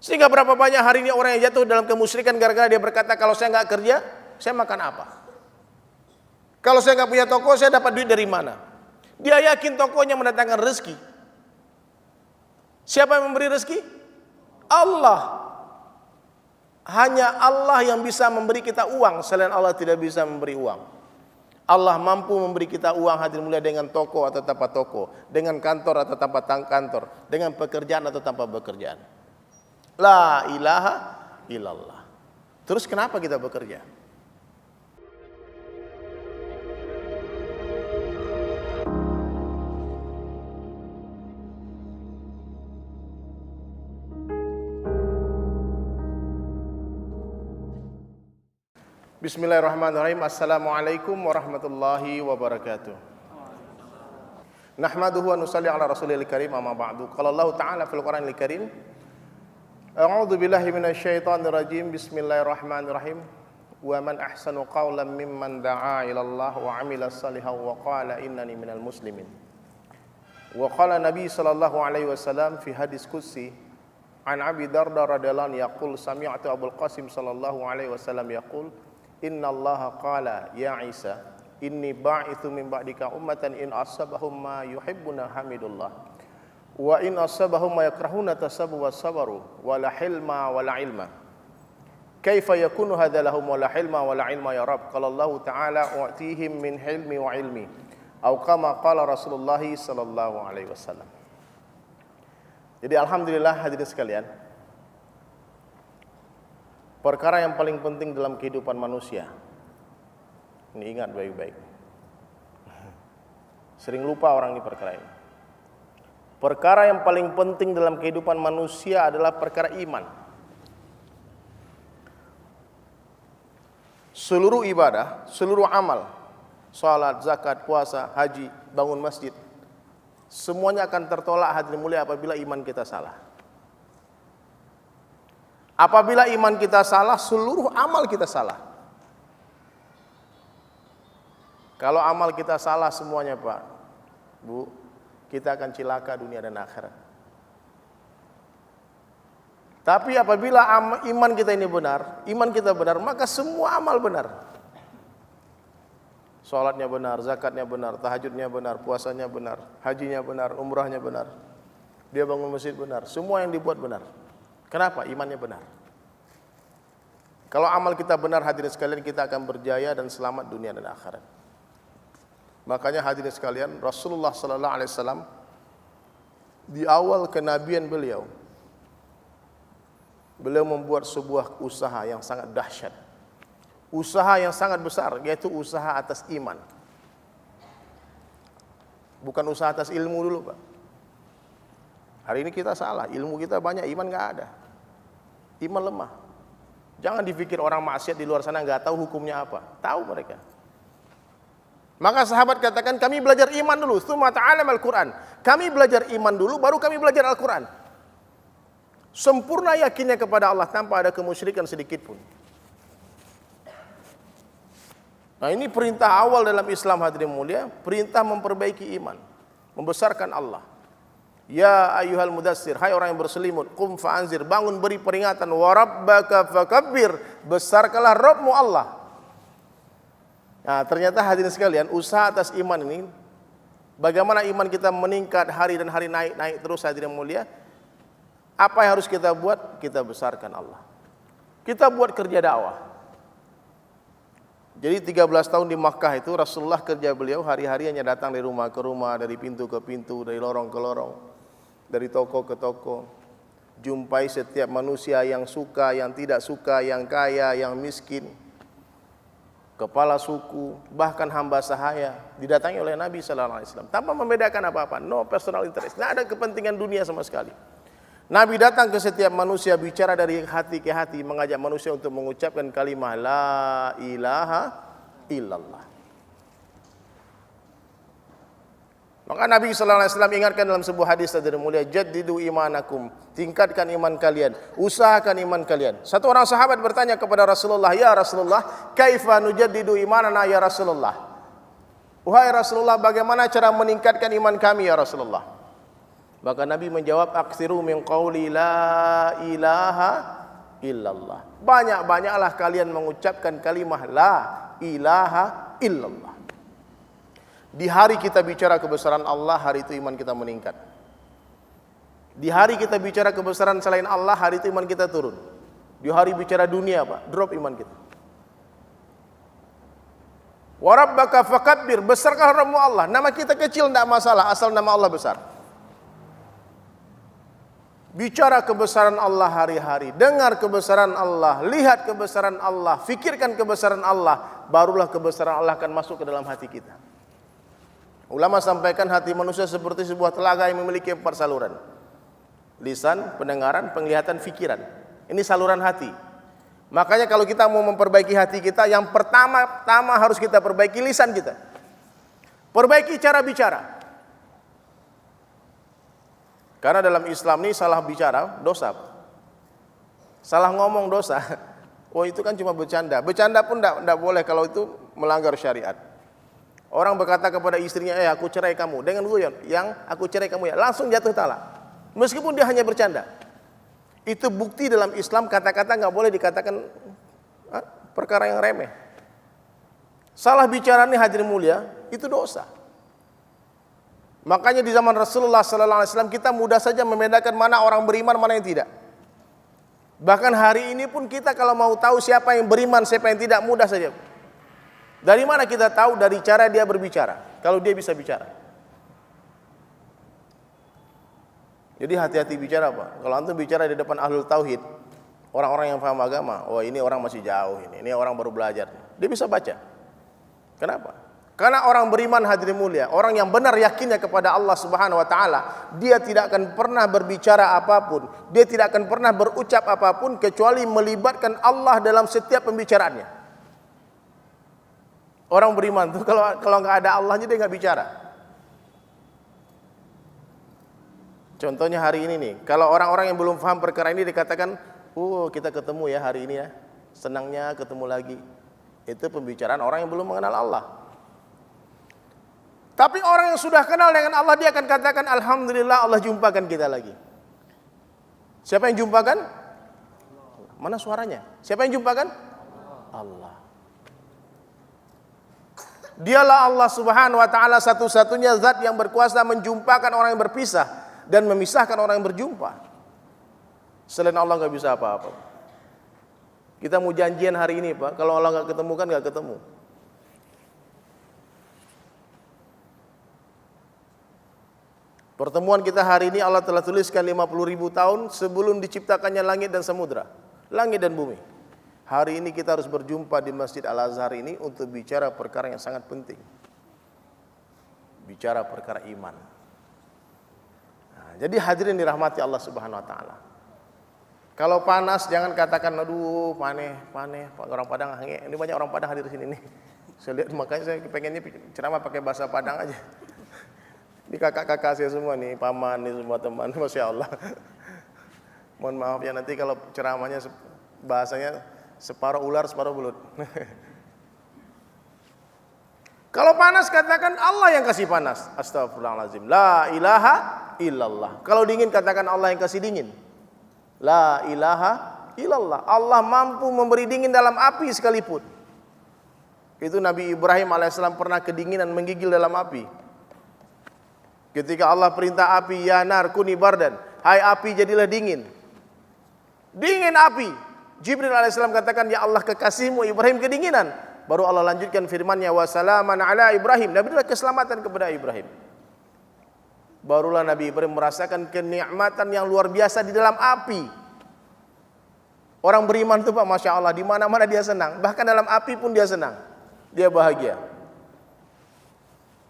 Sehingga berapa banyak hari ini orang yang jatuh dalam kemusyrikan gara-gara dia berkata, kalau saya nggak kerja, saya makan apa? Kalau saya nggak punya toko, saya dapat duit dari mana? Dia yakin tokonya mendatangkan rezeki. Siapa yang memberi rezeki? Allah. Hanya Allah yang bisa memberi kita uang, selain Allah tidak bisa memberi uang. Allah mampu memberi kita uang hadirin mulia dengan toko atau tanpa toko, dengan kantor atau tanpa kantor, dengan pekerjaan atau tanpa pekerjaan. La ilaha illallah. Terus kenapa kita bekerja? Bismillahirrahmanirrahim. Assalamualaikum warahmatullahi wabarakatuh. Nahmaduhu wa nusalli ala rasulil karim, amma ba'du. Qala Allah ta'ala fil Qur'anil karim, a'udzu billahi minasyaitonir rajim. Bismillahirrahmanirrahim. Wa man ahsanu qawlan mimman da'a ila Allah wa 'amila shalihan wa qala innani minal muslimin. Wa qala Nabi sallallahu alaihi wasallam fi hadis qudsi an Abi Darda radhiyallahu anhu yaqul sami'tu Abul Qasim sallallahu alaihi wasallam yaqul Inna Allah qala ya Isa inni ba'ithu min ba'dika ummatan in asabahum ma yuhibbuna hamidullah wa in asabahum ma yakrahuna tasabu wa sabaru wa la hilma wa la ilma kaifa yakunu hadha lahum wa la hilma wa la ilma ya Rabb. Qala Allah ta'ala u'tihim min hilmi wa ilmi atau kama qala Rasulullah sallallahu alaihi wasallam. Jadi alhamdulillah hadirin sekalian, perkara yang paling penting dalam kehidupan manusia, ini ingat baik-baik, sering lupa orang di perkara ini. Perkara yang paling penting dalam kehidupan manusia adalah perkara iman. Seluruh ibadah, seluruh amal, salat, zakat, puasa, haji, bangun masjid, semuanya akan tertolak hadirin mulia apabila iman kita salah. Apabila iman kita salah, seluruh amal kita salah. Kalau amal kita salah semuanya Pak, Bu, kita akan cilaka dunia dan akhirat. Tapi apabila iman kita ini benar, iman kita benar, maka semua amal benar. Salatnya benar, zakatnya benar, tahajudnya benar, puasanya benar, hajinya benar, umrahnya benar. Dia bangun masjid benar, semua yang dibuat benar. Kenapa? Imannya benar. Kalau amal kita benar hadirin sekalian, kita akan berjaya dan selamat dunia dan akhirat. Makanya hadirin sekalian, Rasulullah sallallahu alaihi wasallam di awal kenabian beliau membuat sebuah usaha yang sangat dahsyat. Usaha yang sangat besar, yaitu usaha atas iman. Bukan usaha atas ilmu dulu Pak. Hari ini kita salah, ilmu kita banyak, iman nggak ada. Iman lemah. Jangan dipikir orang maksiat di luar sana nggak tahu hukumnya apa. Tahu mereka. Maka sahabat katakan, kami belajar iman dulu, tsumma ta'allamal Qur'an. Kami belajar iman dulu, baru kami belajar Al-Quran. Sempurna yakinnya kepada Allah tanpa ada kemusyrikan sedikit pun. Nah ini perintah awal dalam Islam hadirin mulia, perintah memperbaiki iman, membesarkan Allah. Ya ayyuhal mudassir, hai orang yang berselimut, qum fa'anzir, bangun beri peringatan, wa rabbaka fakabbir, besarkanlah Rabbmu Allah. Nah ternyata hadirin sekalian, usaha atas iman ini, bagaimana iman kita meningkat hari dan hari, naik terus hadirin mulia. Apa yang harus kita buat? Kita besarkan Allah. Kita buat kerja dakwah. Jadi 13 tahun di Makkah itu Rasulullah kerja beliau hari-hari hanya datang dari rumah ke rumah, dari pintu ke pintu, dari lorong ke lorong, dari toko ke toko. Jumpai setiap manusia yang suka, yang tidak suka, yang kaya, yang miskin, kepala suku, bahkan hamba sahaya didatangi oleh Nabi sallallahu alaihi wasallam tanpa membedakan apa-apa, no personal interest, tidak ada kepentingan dunia sama sekali. Nabi datang ke setiap manusia, bicara dari hati ke hati, mengajak manusia untuk mengucapkan kalimah la ilaha illallah. Maka Nabi sallallahu alaihi wasallam ingatkan dalam sebuah hadis tadi mulia, jaddidu imanakum, tingkatkan iman kalian, usahakan iman kalian. Satu orang sahabat bertanya kepada Rasulullah, ya Rasulullah, kaifa nujaddidu imanana ya Rasulullah? Wahai Rasulullah, bagaimana cara meningkatkan iman kami ya Rasulullah? Maka Nabi menjawab, aksiru min qawli la ilaha illallah. Banyak-banyaklah kalian mengucapkan kalimah la ilaha illallah. Di hari kita bicara kebesaran Allah, hari itu iman kita meningkat. Di hari kita bicara kebesaran selain Allah, hari itu iman kita turun. Di hari bicara dunia, Pak, drop iman kita. Wa rabbaka fakabbir, besarkan Rabbmu Allah. Nama kita kecil tidak masalah, asal nama Allah besar. Bicara kebesaran Allah hari-hari, dengar kebesaran Allah, lihat kebesaran Allah, fikirkan kebesaran Allah, barulah kebesaran Allah akan masuk ke dalam hati kita. Ulama sampaikan hati manusia seperti sebuah telaga yang memiliki 4 saluran. Lisan, pendengaran, penglihatan, fikiran. Ini saluran hati. Makanya kalau kita mau memperbaiki hati kita, yang pertama harus kita perbaiki lisan kita. Perbaiki cara bicara. Karena dalam Islam ini salah bicara dosa, salah ngomong dosa. Oh itu kan cuma bercanda. Bercanda pun tidak boleh kalau itu melanggar syariat. Orang berkata kepada istrinya, aku cerai kamu. Dengan guyon, yang aku cerai kamu ya, langsung jatuh talak. Meskipun dia hanya bercanda. Itu bukti dalam Islam kata-kata nggak boleh dikatakan perkara yang remeh. Salah bicara ini hadirin mulia, itu dosa. Makanya di zaman Rasulullah sallallahu alaihi wasallam kita mudah saja membedakan mana orang beriman, mana yang tidak. Bahkan hari ini pun kita kalau mau tahu siapa yang beriman, siapa yang tidak, mudah saja. Dari mana kita tahu? Dari cara dia berbicara. Kalau dia bisa bicara. Jadi hati-hati bicara, Pak. Kalau antum bicara di depan ahlul tauhid, orang-orang yang paham agama, oh ini orang masih jauh ini orang baru belajar. Dia bisa baca. Kenapa? Karena orang beriman hadirin mulia, orang yang benar yakinnya kepada Allah Subhanahu wa taala, dia tidak akan pernah berbicara apapun, dia tidak akan pernah berucap apapun kecuali melibatkan Allah dalam setiap pembicaraannya. Orang beriman tuh kalau nggak ada Allahnya dia nggak bicara. Contohnya hari ini nih, kalau orang-orang yang belum paham perkara ini dikatakan, kita ketemu ya hari ini ya, senangnya ketemu lagi. Itu pembicaraan orang yang belum mengenal Allah. Tapi orang yang sudah kenal dengan Allah, dia akan katakan, alhamdulillah Allah jumpakan kita lagi. Siapa yang jumpakan? Mana suaranya? Siapa yang jumpakan? Allah. Dialah Allah Subhanahu wa taala satu-satunya zat yang berkuasa menjumpakan orang yang berpisah dan memisahkan orang yang berjumpa. Selain Allah nggak bisa apa-apa. Kita mau janjian hari ini, Pak. Kalau Allah nggak ketemu kan nggak ketemu. Pertemuan kita hari ini Allah telah tuliskan 50.000 tahun sebelum diciptakannya langit dan samudra, langit dan bumi. Hari ini kita harus berjumpa di Masjid Al-Azhar ini untuk bicara perkara yang sangat penting. Bicara perkara iman. Nah, jadi hadirin dirahmati Allah Subhanahu wa taala. Kalau panas jangan katakan aduh paneh orang Padang hange. Ini banyak orang Padang hadir di sini nih. Saya lihat makanya saya pengennya ceramah pakai bahasa Padang aja. Ini kakak-kakak saya semua nih, paman nih semua teman, Masya Allah. Mohon maaf ya nanti kalau ceramahnya bahasanya separuh ular separuh belut. Kalau panas katakan Allah yang kasih panas. Astagfirullahaladzim. La ilaha illallah. Kalau dingin katakan Allah yang kasih dingin. La ilaha illallah. Allah mampu memberi dingin dalam api sekalipun. Itu Nabi Ibrahim alaihissalam pernah kedinginan menggigil dalam api. Ketika Allah perintah api, ya nar kuni bardan, hai api jadilah dingin. Dingin api. Jibril alaihissalam katakan, ya Allah kekasihmu Ibrahim kedinginan. Baru Allah lanjutkan firman-Nya, wa salaman ala Ibrahim. Dan berilah keselamatan kepada Ibrahim. Barulah Nabi Ibrahim merasakan kenikmatan yang luar biasa di dalam api. Orang beriman itu Pak, Masya Allah, di mana-mana dia senang. Bahkan dalam api pun dia senang. Dia bahagia.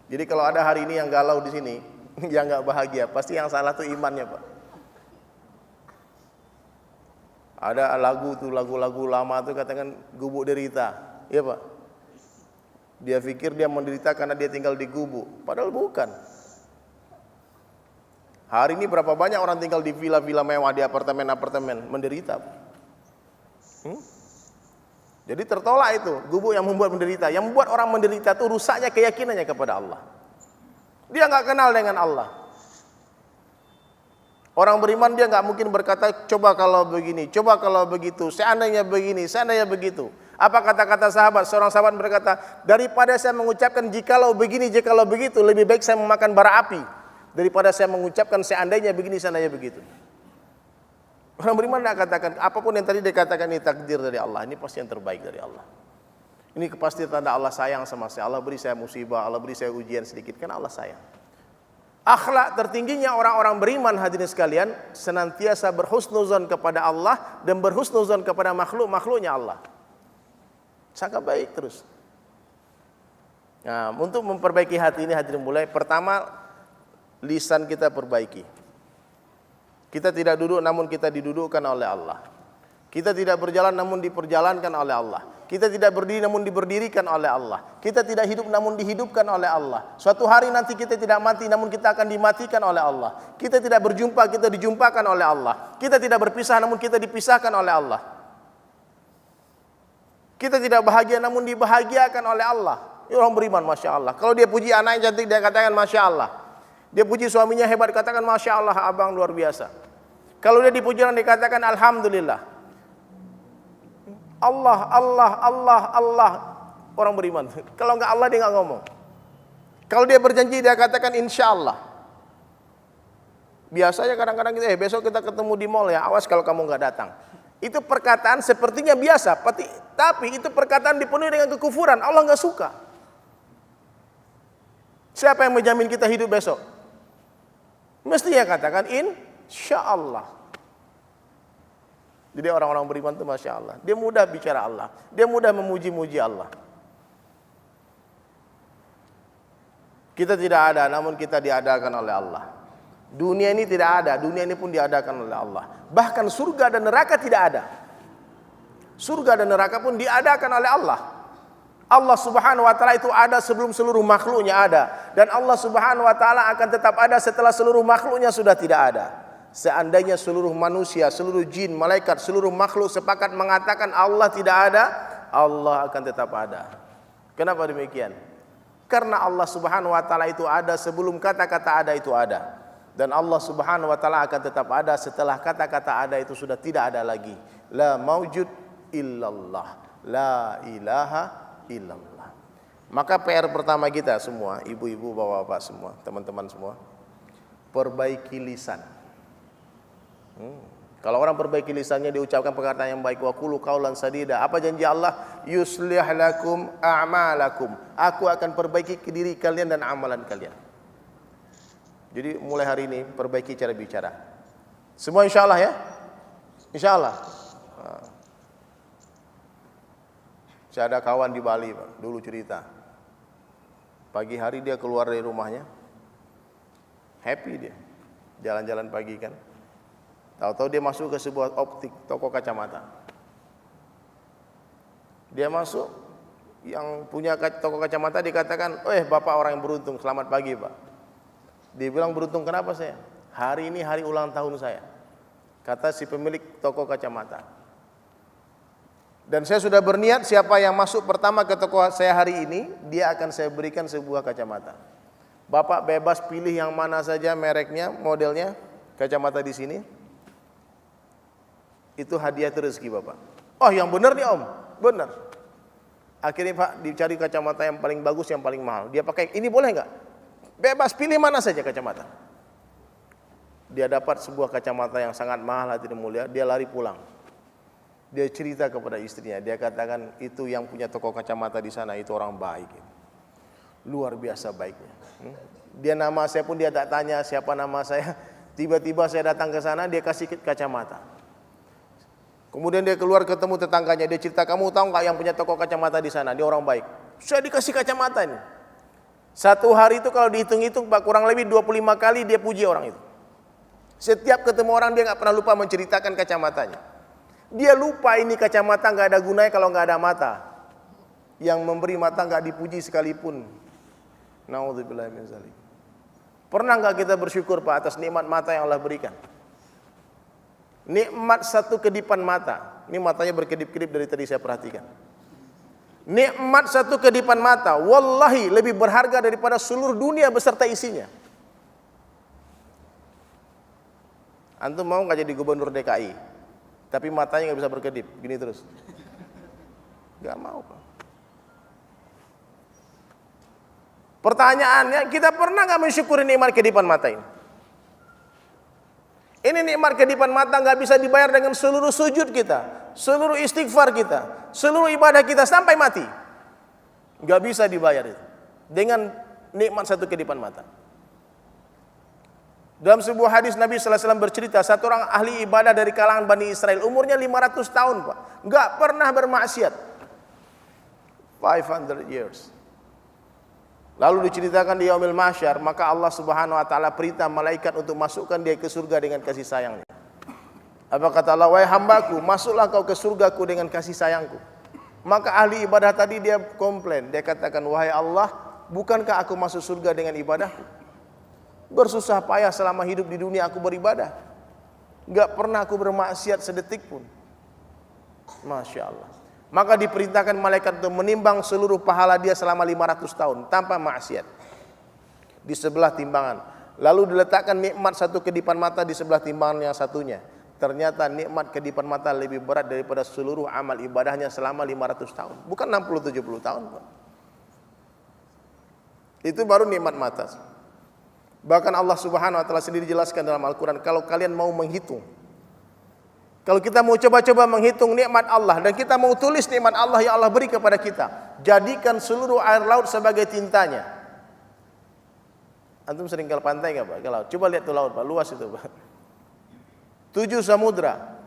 Jadi kalau ada hari ini yang galau di sini, yang nggak bahagia, pasti yang salah tuh imannya, Pak. Ada lagu-lagu lama tuh katakan gubuk derita, ya Pak. Dia pikir dia menderita karena dia tinggal di gubuk, padahal bukan. Hari ini berapa banyak orang tinggal di villa-villa mewah, di apartemen-apartemen, menderita. Jadi tertolak itu gubuk yang membuat menderita. Yang membuat orang menderita itu rusaknya keyakinannya kepada Allah. Dia nggak kenal dengan Allah. Orang beriman dia nggak mungkin berkata, coba kalau begini, coba kalau begitu, seandainya begini, seandainya begitu. Apa kata-kata sahabat? Seorang sahabat berkata, daripada saya mengucapkan jikalau begini, jikalau begitu, lebih baik saya memakan bara api daripada saya mengucapkan seandainya begini, seandainya begitu. Orang beriman tidak katakan apapun yang tadi dikatakan ini takdir dari Allah, ini pasti yang terbaik dari Allah. Ini pasti tanda Allah sayang sama saya. Allah beri saya musibah, Allah beri saya ujian sedikit, kan Allah sayang. Akhlak tertingginya orang-orang beriman hadirin sekalian, senantiasa berhusnuzon kepada Allah dan berhusnuzon kepada makhluk-makhluknya Allah. Sangat baik terus. Nah, untuk memperbaiki hati ini hadirin mulai, pertama lisan kita perbaiki. Kita tidak duduk namun kita didudukkan oleh Allah. Kita tidak berjalan namun diperjalankan oleh Allah. Kita tidak berdiri namun diberdirikan oleh Allah. Kita tidak hidup namun dihidupkan oleh Allah. Suatu hari nanti kita tidak mati namun kita akan dimatikan oleh Allah. Kita tidak berjumpa, kita dijumpakan oleh Allah. Kita tidak berpisah namun kita dipisahkan oleh Allah. Kita tidak bahagia namun dibahagiakan oleh Allah. Ini orang beriman, Masya Allah. Kalau dia puji anaknya cantik, dia katakan Masya Allah. Dia puji suaminya hebat, katakan Masya Allah, abang luar biasa. Kalau dia dipuji orang, dikatakan Alhamdulillah. Allah, Allah, Allah, Allah. Orang beriman. Kalau enggak Allah, dia enggak ngomong. Kalau dia berjanji, dia katakan insya Allah. Biasanya kadang-kadang kita, besok kita ketemu di mall ya, awas kalau kamu enggak datang. Itu perkataan sepertinya biasa, tapi itu perkataan dipenuhi dengan kekufuran. Allah enggak suka. Siapa yang menjamin kita hidup besok? Mestinya katakan insya Allah. Jadi orang-orang beriman itu Masya Allah, dia mudah bicara Allah, dia mudah memuji-muji Allah. Kita tidak ada, namun kita diadakan oleh Allah. Dunia ini tidak ada, dunia ini pun diadakan oleh Allah. Bahkan surga dan neraka tidak ada. Surga dan neraka pun diadakan oleh Allah. Allah Subhanahu wa taala itu ada sebelum seluruh makhluknya ada, dan Allah Subhanahu wa taala akan tetap ada setelah seluruh makhluknya sudah tidak ada. Seandainya seluruh manusia, seluruh jin, malaikat, seluruh makhluk sepakat mengatakan Allah tidak ada, Allah akan tetap ada. Kenapa demikian? Karena Allah Subhanahu wa taala itu ada sebelum kata-kata ada itu ada. Dan Allah Subhanahu wa taala akan tetap ada setelah kata-kata ada itu sudah tidak ada lagi. La maujud illallah, la ilaha illallah. Maka PR pertama kita semua, ibu-ibu, bapak-bapak semua, teman-teman semua, perbaiki lisan. Kalau orang perbaiki lisannya, diucapkan perkataan yang baik, wa qulu qaulan sadida. Apa janji Allah? Yuslih lakum a'malakum. Aku akan perbaiki diri kalian dan amalan kalian. Jadi mulai hari ini perbaiki cara bicara. Semua insyaallah ya. Insyaallah. Saya ada kawan di Bali, Pak, dulu cerita. Pagi hari dia keluar dari rumahnya, happy dia, jalan-jalan pagi kan. Tahu-tahu dia masuk ke sebuah optik, toko kacamata. Dia masuk, yang punya toko kacamata dikatakan, bapak orang yang beruntung, selamat pagi pak. Dia bilang beruntung kenapa saya? Hari ini hari ulang tahun saya, kata si pemilik toko kacamata. Dan saya sudah berniat siapa yang masuk pertama ke toko saya hari ini, dia akan saya berikan sebuah kacamata. Bapak bebas pilih yang mana saja mereknya, modelnya, kacamata di sini. Itu hadiah rezeki bapak. Oh yang benar nih om, benar. Akhirnya pak dicari kacamata yang paling bagus, yang paling mahal. Dia pakai, ini boleh nggak? Bebas pilih mana saja kacamata. Dia dapat sebuah kacamata yang sangat mahal hadirin mulia. Dia lari pulang. Dia cerita kepada istrinya. Dia katakan itu yang punya toko kacamata di sana itu orang baik. Luar biasa baiknya. Dia nama saya pun dia tak tanya siapa nama saya. Tiba-tiba saya datang ke sana, dia kasih kacamata. Kemudian dia keluar ketemu tetangganya, dia cerita, kamu tahu nggak yang punya toko kacamata di sana? Dia orang baik. Saya dikasih kacamata ini. Satu hari itu kalau dihitung-hitung Pak, kurang lebih 25 kali dia puji orang itu. Setiap ketemu orang dia nggak pernah lupa menceritakan kacamatanya. Dia lupa ini kacamata nggak ada gunanya kalau nggak ada mata. Yang memberi mata nggak dipuji sekalipun. Naudzubillah min dzalik. Pernah nggak kita bersyukur Pak atas nikmat mata yang Allah berikan? Nikmat satu kedipan mata. Ini matanya berkedip-kedip dari tadi saya perhatikan. Nikmat satu kedipan mata, wallahi lebih berharga daripada seluruh dunia beserta isinya. Antum mau nggak jadi gubernur DKI? Tapi matanya nggak bisa berkedip, gini terus. Nggak mau, Pak. Pertanyaannya, kita pernah nggak mensyukuri nikmat kedipan mata ini? Ini nikmat kedipan mata nggak bisa dibayar dengan seluruh sujud kita, seluruh istighfar kita, seluruh ibadah kita sampai mati. Nggak bisa dibayar itu dengan nikmat satu kedipan mata. Dalam sebuah hadis Nabi sallallahu alaihi wasallam bercerita, satu orang ahli ibadah dari kalangan Bani Israel, umurnya 500 tahun, Pak. Nggak pernah bermaksiat. 500 years. Lalu diceritakan di yaumil mahsyar, maka Allah Subhanahu wa taala perintah malaikat untuk masukkan dia ke surga dengan kasih sayangnya. Apa kata Allah? Wahai hambaku, masuklah kau ke surgaku dengan kasih sayangku. Maka ahli ibadah tadi dia komplain, dia katakan, wahai Allah, bukankah aku masuk surga dengan ibadahku? Bersusah payah selama hidup di dunia aku beribadah, enggak pernah aku bermaksiat sedetik pun. Masya Allah. Maka diperintahkan malaikat untuk menimbang seluruh pahala dia selama 500 tahun tanpa maksiat di sebelah timbangan. Lalu diletakkan nikmat satu kedipan mata di sebelah timbangan yang satunya. Ternyata nikmat kedipan mata lebih berat daripada seluruh amal ibadahnya selama 500 tahun. Bukan 60-70 tahun, Pak. Itu baru nikmat mata. Bahkan Allah Subhanahu wa taala sendiri jelaskan dalam Al-Qur'an, kalau kalian mau menghitung, kalau kita mau coba-coba menghitung nikmat Allah dan kita mau tulis nikmat Allah yang Allah beri kepada kita, jadikan seluruh air laut sebagai tintanya. Antum sering ke pantai nggak, Pak? Ke laut. Coba lihat tuh laut, Pak, luas itu, Pak. 7 samudra,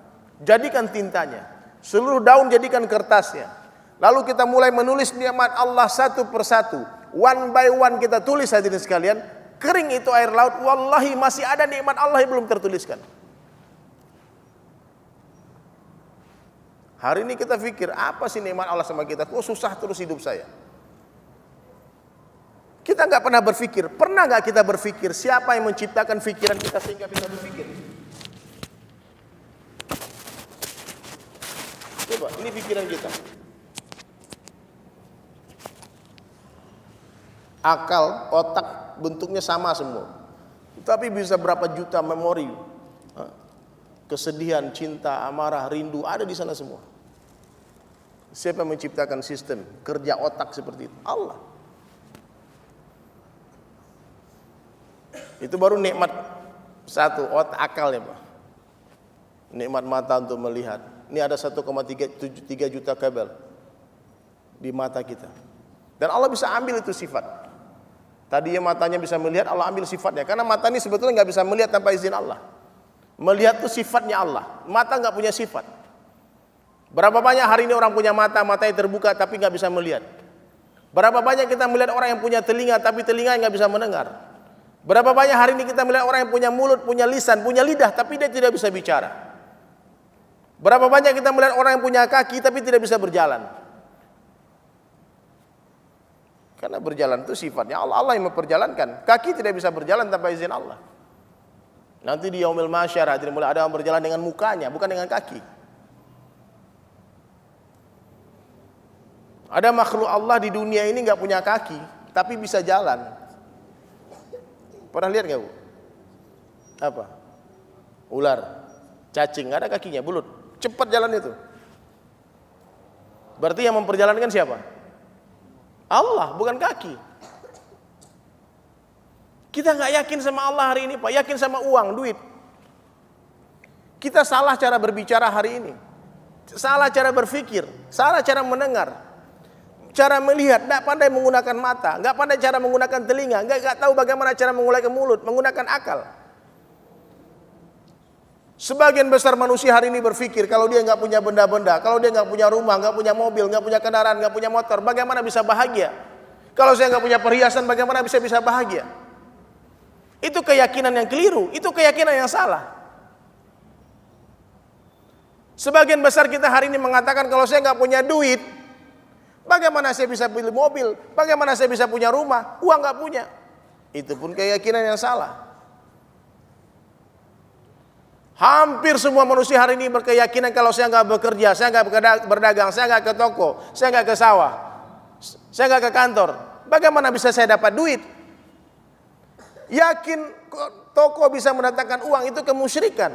jadikan tintanya. Seluruh daun jadikan kertasnya. Lalu kita mulai menulis nikmat Allah satu persatu, one by one kita tulis hadirin sekalian. Kering itu air laut, wallahi masih ada nikmat Allah yang belum tertuliskan. Hari ini kita pikir, apa sih nikmat Allah sama kita? Kok susah terus hidup saya? Kita nggak pernah berpikir. Pernah nggak kita berpikir siapa yang menciptakan pikiran kita sehingga bisa berpikir? Coba, ini pikiran kita. Akal, otak, bentuknya sama semua. Tapi bisa berapa juta memori. Kesedihan, cinta, amarah, rindu ada di sana semua. Siapa yang menciptakan sistem kerja otak seperti itu? Allah. Itu baru nikmat satu, otak, akal ya, Pak. Nikmat mata untuk melihat. Ini ada 1,3 juta kabel di mata kita. Dan Allah bisa ambil itu sifat. Tadinya matanya bisa melihat, Allah ambil sifatnya. Karena mata ini sebetulnya nggak bisa melihat tanpa izin Allah. Melihat itu sifatnya Allah. Mata nggak punya sifat. Berapa banyak hari ini orang punya mata, matanya terbuka tapi nggak bisa melihat. Berapa banyak kita melihat orang yang punya telinga tapi telinga nggak bisa mendengar. Berapa banyak hari ini kita melihat orang yang punya mulut, punya lisan, punya lidah tapi dia tidak bisa bicara. Berapa banyak kita melihat orang yang punya kaki tapi tidak bisa berjalan. Karena berjalan itu sifatnya Allah. Allah yang memperjalankan. Kaki tidak bisa berjalan tanpa izin Allah. Nanti di yaumil mahsyar hadirin mulai ada yang berjalan dengan mukanya, bukan dengan kaki. Ada makhluk Allah di dunia ini nggak punya kaki, tapi bisa jalan. Pernah lihat nggak, Bu? Apa? Ular, cacing, nggak ada kakinya, bulut, cepat jalan itu. Berarti yang memperjalankan siapa? Allah, bukan kaki. Kita nggak yakin sama Allah hari ini, Pak. Yakin sama uang, duit. Kita salah cara berbicara hari ini. Salah cara berpikir. Salah cara mendengar. Cara melihat, nggak pandai menggunakan mata. Nggak pandai cara menggunakan telinga. Nggak tahu bagaimana cara menggunakan mulut. Menggunakan akal. Sebagian besar manusia hari ini berpikir kalau dia nggak punya benda-benda, kalau dia nggak punya rumah, nggak punya mobil, nggak punya kendaraan, nggak punya motor, bagaimana bisa bahagia? Kalau saya nggak punya perhiasan, bagaimana bisa bahagia? Itu keyakinan yang keliru, itu keyakinan yang salah. Sebagian besar kita hari ini mengatakan kalau saya nggak punya duit, bagaimana saya bisa beli mobil? Bagaimana saya bisa punya rumah? Uang nggak punya. Itu pun keyakinan yang salah. Hampir semua manusia hari ini berkeyakinan kalau saya nggak bekerja, saya nggak berdagang, saya nggak ke toko, saya nggak ke sawah, saya nggak ke kantor, bagaimana bisa saya dapat duit? Yakin toko bisa mendatangkan uang, itu kemusyrikan.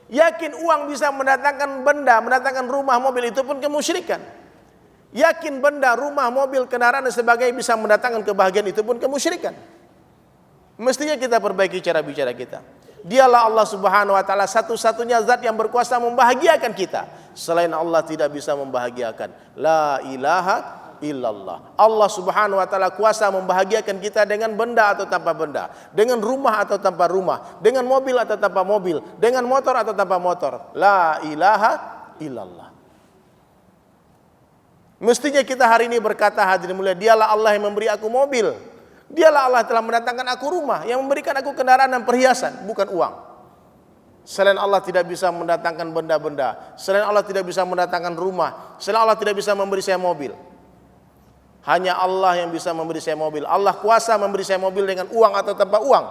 Yakin uang bisa mendatangkan benda, mendatangkan rumah, mobil, itu pun kemusyrikan. Yakin benda, rumah, mobil, kendaraan dan sebagainya bisa mendatangkan kebahagiaan, itu pun kemusyrikan. Mestinya kita perbaiki cara bicara kita. Dialah Allah Subhanahu wa taala satu-satunya zat yang berkuasa membahagiakan kita. Selain Allah tidak bisa membahagiakan. La ilaha illallah. Allah Subhanahu wa taala kuasa membahagiakan kita dengan benda atau tanpa benda, dengan rumah atau tanpa rumah, dengan mobil atau tanpa mobil, dengan motor atau tanpa motor. La ilaha illallah. Mestinya kita hari ini berkata, hadirin mulia, dialah Allah yang memberi aku mobil. Dialah Allah telah mendatangkan aku rumah, yang memberikan aku kendaraan dan perhiasan, bukan uang. Selain Allah tidak bisa mendatangkan benda-benda, selain Allah tidak bisa mendatangkan rumah, selain Allah tidak bisa memberi saya mobil. Hanya Allah yang bisa memberi saya mobil. Allah kuasa memberi saya mobil dengan uang atau tanpa uang.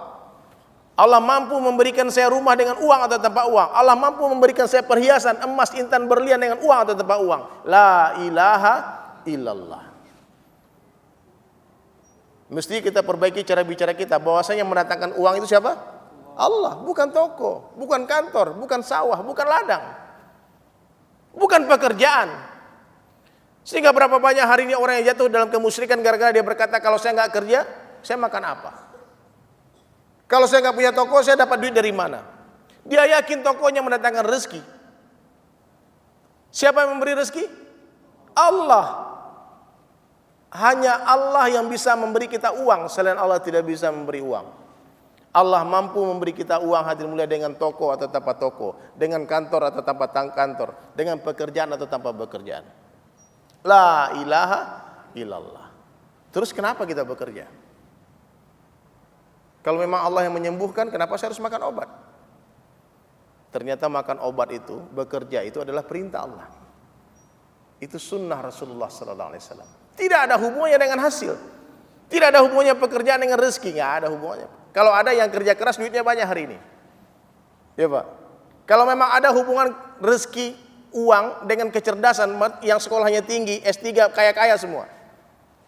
Allah mampu memberikan saya rumah dengan uang atau tanpa uang. Allah mampu memberikan saya perhiasan emas, intan, berlian dengan uang atau tanpa uang. La ilaha illallah. Mesti kita perbaiki cara bicara kita, bahwasanya mendatangkan uang itu siapa? Allah, bukan toko, bukan kantor, bukan sawah, bukan ladang, bukan pekerjaan. Sehingga berapa banyak hari ini orang yang jatuh dalam kemusyrikan gara-gara dia berkata, kalau saya nggak kerja, saya makan apa? Kalau saya nggak punya toko, saya dapat duit dari mana? Dia yakin tokonya mendatangkan rezeki. Siapa yang memberi rezeki? Allah. Hanya Allah yang bisa memberi kita uang, selain Allah tidak bisa memberi uang. Allah mampu memberi kita uang, hadirin mulia, dengan toko atau tanpa toko, dengan kantor atau tanpa kantor, dengan pekerjaan atau tanpa pekerjaan. La ilaha illallah. Terus kenapa kita bekerja? Kalau memang Allah yang menyembuhkan, kenapa saya harus makan obat? Ternyata makan obat itu, bekerja itu adalah perintah Allah. Itu sunnah Rasulullah sallallahu alaihi wasallam. Tidak ada hubungannya dengan hasil. Tidak ada hubungannya pekerjaan dengan rezeki, nggak ada hubungannya. Kalau ada yang kerja keras duitnya banyak hari ini. Ya Pak. Kalau memang ada hubungan rezeki, uang dengan kecerdasan, yang sekolahnya tinggi, S3, kaya-kaya semua.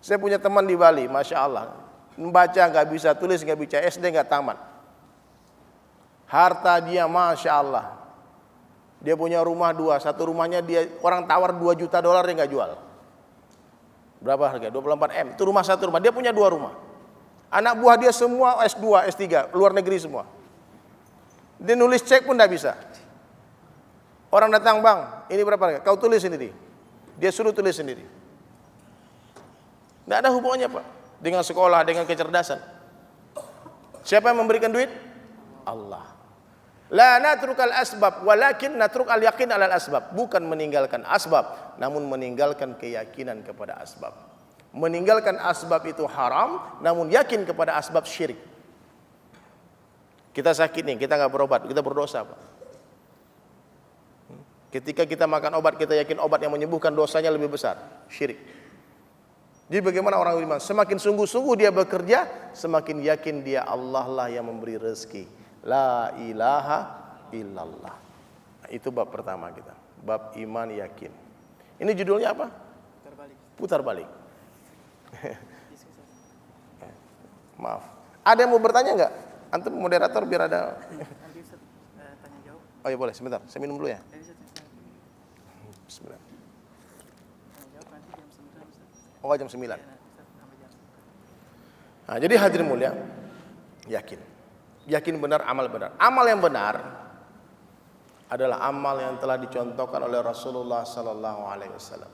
Saya punya teman di Bali, Masya Allah. Membaca nggak bisa, tulis nggak bisa, SD nggak tamat. Harta dia Masya Allah. Dia punya rumah 2, satu rumahnya dia orang tawar $2 juta dia nggak jual. Berapa harga? 24 M. Itu rumah, satu rumah. Dia punya 2 rumah. Anak buah dia semua S2, S3, luar negeri semua. Dia nulis cek pun tidak bisa. Orang datang, bang, ini berapa harga? Kau tulis sendiri. Dia suruh tulis sendiri. Tidak ada hubungannya Pak dengan sekolah, dengan kecerdasan. Siapa yang memberikan duit? Allah. La natrukal asbab, walakin natruk al yakin alal asbab. Bukan meninggalkan asbab, namun meninggalkan keyakinan kepada asbab. Meninggalkan asbab itu haram, namun yakin kepada asbab syirik. Kita sakit nih, kita nggak berobat, kita berdosa Pak. Ketika kita makan obat, kita yakin obat yang menyembuhkan, dosanya lebih besar, syirik. Jadi bagaimana orang beriman? Semakin sungguh-sungguh dia bekerja, semakin yakin dia Allah lah yang memberi rezeki. La ilaha illallah. Nah, itu bab pertama kita. Bab iman yakin. Ini judulnya apa? Putar balik. Maaf. Ada yang mau bertanya nggak? Antum moderator biar ada. Tanya jawab. Oh ya boleh, sebentar. Saya minum dulu ya. Bismillah. Oh jam 9. Nah, jadi hadirin mulia, yakin. Yakin benar, amal benar. Amal yang benar adalah amal yang telah dicontohkan oleh Rasulullah sallallahu alaihi wasallam.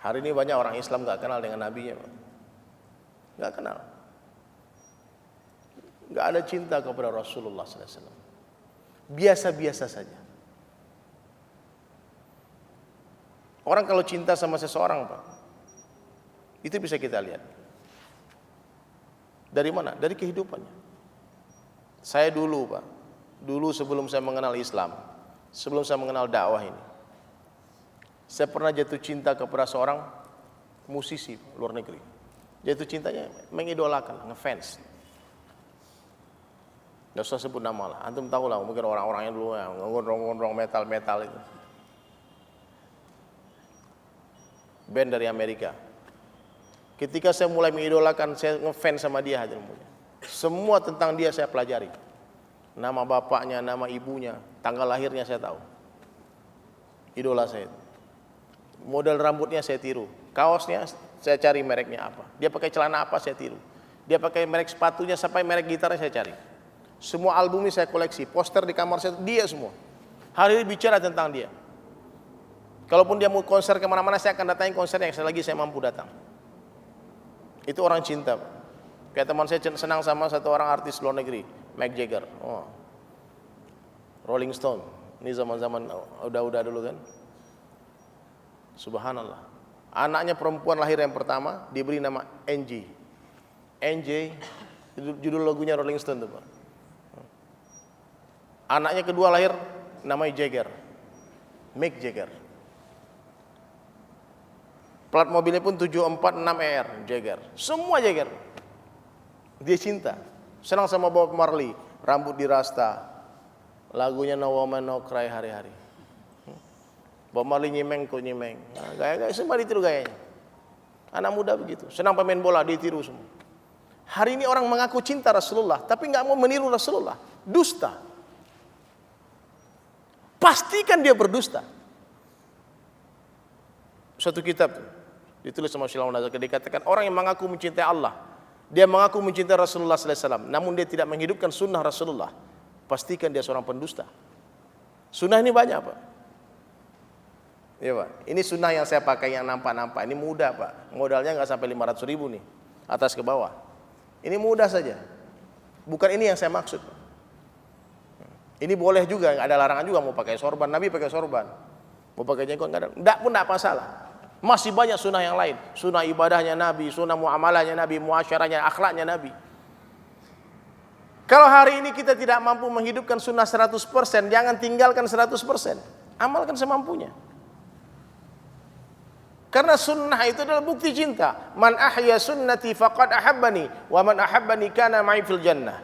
Hari ini banyak orang Islam enggak kenal dengan nabinya, Pak. Enggak kenal. Enggak ada cinta kepada Rasulullah sallallahu alaihi wasallam. Biasa-biasa saja. Orang kalau cinta sama seseorang, Pak, itu bisa kita lihat. Dari mana? Dari kehidupannya. Saya dulu, Pak, dulu sebelum saya mengenal Islam, sebelum saya mengenal dakwah ini, saya pernah jatuh cinta kepada seorang musisi luar negeri. Jatuh cintanya mengidolakan, ngefans. Nggak usah sebut nama lah, antum tahu lah, mungkin orang-orangnya dulu yang ngondrong-ngondrong metal-metal itu. Band dari Amerika. Ketika saya mulai mengidolakan, saya ngefans sama dia hadirin mulia. Semua tentang dia saya pelajari. Nama bapaknya, nama ibunya, tanggal lahirnya saya tahu. Idola saya. Model rambutnya saya tiru. Kaosnya saya cari mereknya apa. Dia pakai celana apa saya tiru. Dia pakai merek sepatunya sampai merek gitarnya saya cari. Semua albumnya saya koleksi. Poster di kamar saya dia semua. Hari ini bicara tentang dia. Kalaupun dia mau konser kemana-mana, saya akan datangi konsernya selagi saya mampu datang. Itu orang cinta. Kayak teman saya senang sama satu orang artis luar negeri, Mick Jagger. Oh. Rolling Stone. Ini zaman-zaman udah dulu kan. Subhanallah. Anaknya perempuan lahir yang pertama diberi nama NJ. NJ judul lagunya Rolling Stone tuh, Pak. Anaknya kedua lahir namanya Jagger. Mick Jagger. Plat mobilnya pun 746ER Jagger. Semua Jagger. Dia cinta. Senang sama Bob Marley, rambut dirasta. Lagunya No Woman No Cry hari-hari. Bob Marley nyimeng kok nyimeng. Nah, gaya-gaya semua ditiru gayanya. Anak muda begitu. Senang pemain bola ditiru semua. Hari ini orang mengaku cinta Rasulullah, tapi nggak mau meniru Rasulullah. Dusta. Pastikan dia berdusta. Satu kitab ditulis sama Syaikhul Nazar, dikatakan orang yang mengaku mencintai Allah, dia mengaku mencintai Rasulullah sallallahu alaihi wasallam, namun dia tidak menghidupkan sunnah Rasulullah, pastikan dia seorang pendusta. Sunnah ini banyak, Pak. Ya, Pak. Ini sunnah yang saya pakai yang nampak-nampak. Ini mudah, Pak. Modalnya nggak sampai 500 ribu nih, atas ke bawah. Ini mudah saja. Bukan ini yang saya maksud, Pak. Ini boleh juga, nggak ada larangan juga mau pakai sorban. Nabi pakai sorban. Mau pakai jenggot nggak ada. Nggak pun nggak masalah. Masih banyak sunnah yang lain. Sunnah ibadahnya Nabi, sunnah muamalahnya Nabi, muasyarahnya, akhlaknya Nabi. Kalau hari ini kita tidak mampu menghidupkan sunnah 100%, jangan tinggalkan 100%. Amalkan semampunya. Karena sunnah itu adalah bukti cinta. Man ahya sunnati faqad ahabbani, wa man ahabbani kana ma'i fil jannah.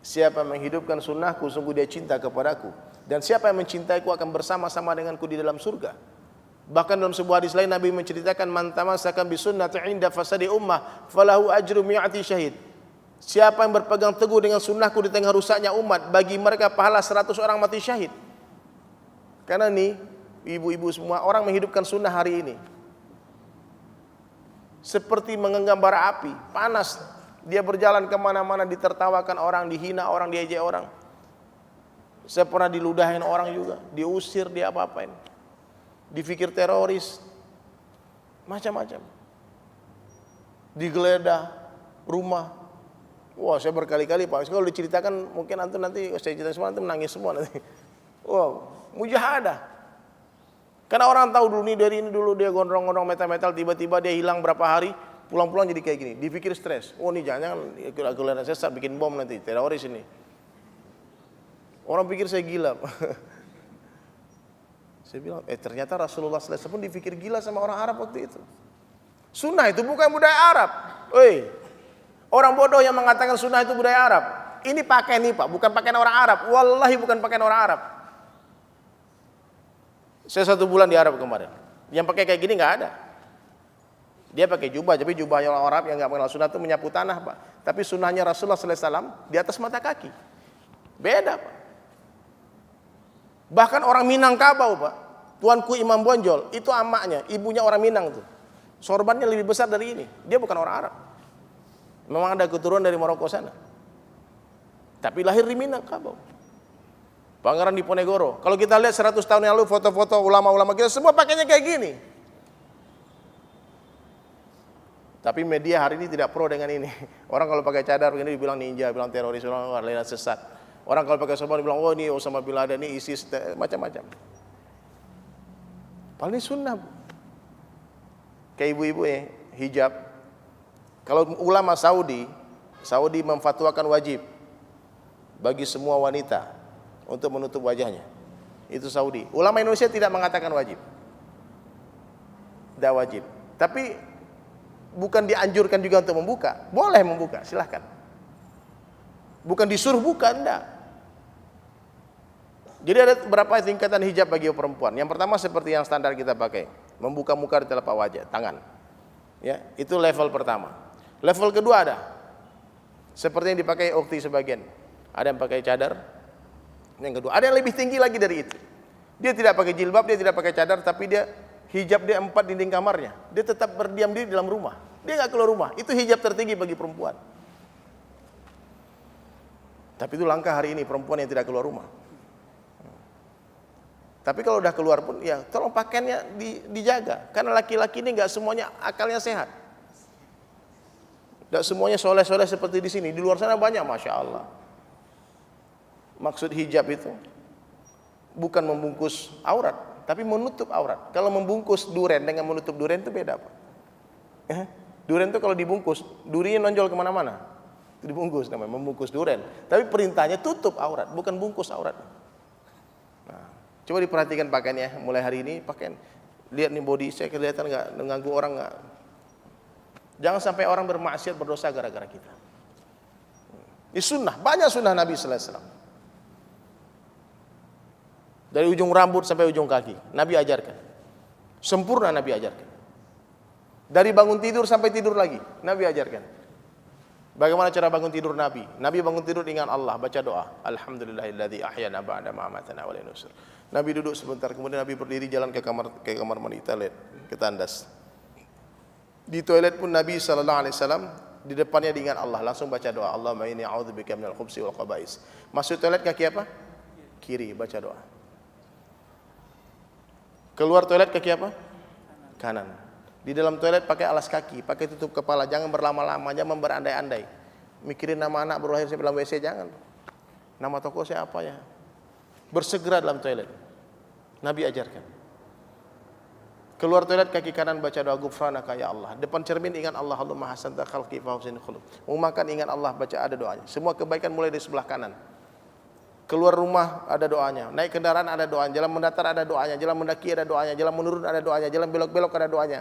Siapa menghidupkan sunnahku, sungguh dia cinta kepadaku. Dan siapa yang mencintaiku akan bersama-sama denganku di dalam surga. Bahkan dalam sebuah hadis lain Nabi menceritakan man tamassaka bi sunnati 'inda fasadi ummah falahu ajru mi'ati syahid. Siapa yang berpegang teguh dengan sunnahku di tengah rusaknya umat, bagi mereka pahala 100 orang mati syahid. Karena nih ibu-ibu semua orang menghidupkan sunnah hari ini seperti menggenggam bara api, panas. Dia berjalan kemana-mana ditertawakan orang, dihina orang, diejek orang. Saya pernah diludahin orang juga, diusir, dia apa-apain. Dipikir teroris, macam-macam. Digeledah rumah. Wah, saya berkali-kali Pak, kalau diceritakan mungkin nanti saya cerita semua nanti menangis semua nanti. Wow, mujahadah. Karena orang tahu dulu nih dari ini dulu dia gondrong-gondrong metal-metal, tiba-tiba dia hilang berapa hari, pulang-pulang jadi kayak gini. Dipikir stres. Oh, ini jangan ikut sesat bikin bom nanti, teroris ini. Orang pikir saya gila. Saya bilang, ternyata Rasulullah SAW pun dipikir gila sama orang Arab waktu itu. Sunnah itu bukan budaya Arab. Orang bodoh yang mengatakan sunnah itu budaya Arab. Ini pakaian nih Pak, bukan pakaian orang Arab. Wallahi bukan pakaian orang Arab. Saya 1 bulan di Arab kemarin. Yang pakai kayak gini nggak ada. Dia pakai jubah, tapi jubahnya orang Arab yang nggak mengenal sunnah itu menyapu tanah Pak. Tapi sunnahnya Rasulullah SAW di atas mata kaki. Beda Pak. Bahkan orang Minangkabau Pak, tuanku Imam Bonjol, itu amaknya, ibunya orang Minang tuh. Sorbannya lebih besar dari ini. Dia bukan orang Arab. Memang ada keturunan dari Maroko sana. Tapi lahir di Minangkabau. Pangeran Diponegoro. Kalau kita lihat 100 tahun yang lalu foto-foto ulama-ulama kita semua pakainya kayak gini. Tapi media hari ini tidak pro dengan ini. Orang kalau pakai cadar begini dibilang ninja, bilang teroris, orang aliran sesat. Orang kalau pakai sorban dibilang, oh ini Osama bin Laden, ini ISIS, macam-macam. Padahal ini sunnah. Kayak ibu-ibu hijab. Kalau ulama Saudi memfatwakan wajib bagi semua wanita untuk menutup wajahnya. Itu Saudi. Ulama Indonesia tidak mengatakan wajib. Tidak wajib. Tapi bukan dianjurkan juga untuk membuka. Boleh membuka, silahkan. Bukan disuruh buka, enggak. Jadi ada beberapa tingkatan hijab bagi perempuan. Yang pertama seperti yang standar kita pakai, membuka muka di telapak wajah, tangan. Ya, itu level pertama. Level kedua ada seperti yang dipakai ukti sebagian. Ada yang pakai cadar. Yang kedua, ada yang lebih tinggi lagi dari itu. Dia tidak pakai jilbab, dia tidak pakai cadar, tapi dia hijab dia 4 dinding kamarnya. Dia tetap berdiam diri dalam rumah. Dia nggak keluar rumah. Itu hijab tertinggi bagi perempuan. Tapi itu langkah hari ini perempuan yang tidak keluar rumah. Tapi kalau udah keluar pun, ya tolong pakaiannya dijaga. Karena laki-laki ini nggak semuanya akalnya sehat. Nggak semuanya soleh-soleh seperti di sini. Di luar sana banyak, masya Allah. Maksud hijab itu bukan membungkus aurat, tapi menutup aurat. Kalau membungkus duren dengan menutup duren itu beda, Pak. Duren itu kalau dibungkus, durinya nonjol kemana-mana. Itu dibungkus namanya, membungkus duren. Tapi perintahnya tutup aurat, bukan bungkus aurat. Nah, coba diperhatikan pakaiannya mulai hari ini. Pakaian, lihat nih body saya kelihatan nggak mengganggu orang nggak. Jangan sampai orang bermaksiat berdosa gara-gara kita. Ini sunnah, banyak sunnah Nabi Sallallahu Alaihi Wasallam. Dari ujung rambut sampai ujung kaki, Nabi ajarkan. Sempurna Nabi ajarkan. Dari bangun tidur sampai tidur lagi, Nabi ajarkan. Bagaimana cara bangun tidur Nabi? Nabi bangun tidur ingat Allah, baca doa. Alhamdulillahilladzi ahyana ba'da ma amatana wa ilayhi nusyur. Nabi duduk sebentar, kemudian Nabi berdiri jalan ke kamar mandi toilet, ke tandas. Di toilet pun Nabi sallallahu alaihi wasallam di depannya diingat Allah, langsung baca doa. Allahumma inni a'udzubika minal khubsi wal khaba'is. Masuk toilet kaki apa? Kiri, baca doa. Keluar toilet kaki apa? Kanan. Di dalam toilet pakai alas kaki, pakai tutup kepala, jangan berlama-lama, jangan berandai-andai. Mikirin nama anak baru lahir saya dalam WC, jangan. Nama toko saya apa ya? Bersegera dalam toilet. Nabi ajarkan. Keluar toilet kaki kanan baca doa ghufranaka ya Allah. Depan cermin ingat Allah, Allahumma hasanta khalqi fa husnul khuluq. Mau makan ingat Allah, baca ada doanya. Semua kebaikan mulai dari sebelah kanan. Keluar rumah ada doanya, naik kendaraan ada doanya, jalan mendatar ada doanya, jalan mendaki ada doanya, jalan menurun ada doanya, jalan belok-belok ada doanya,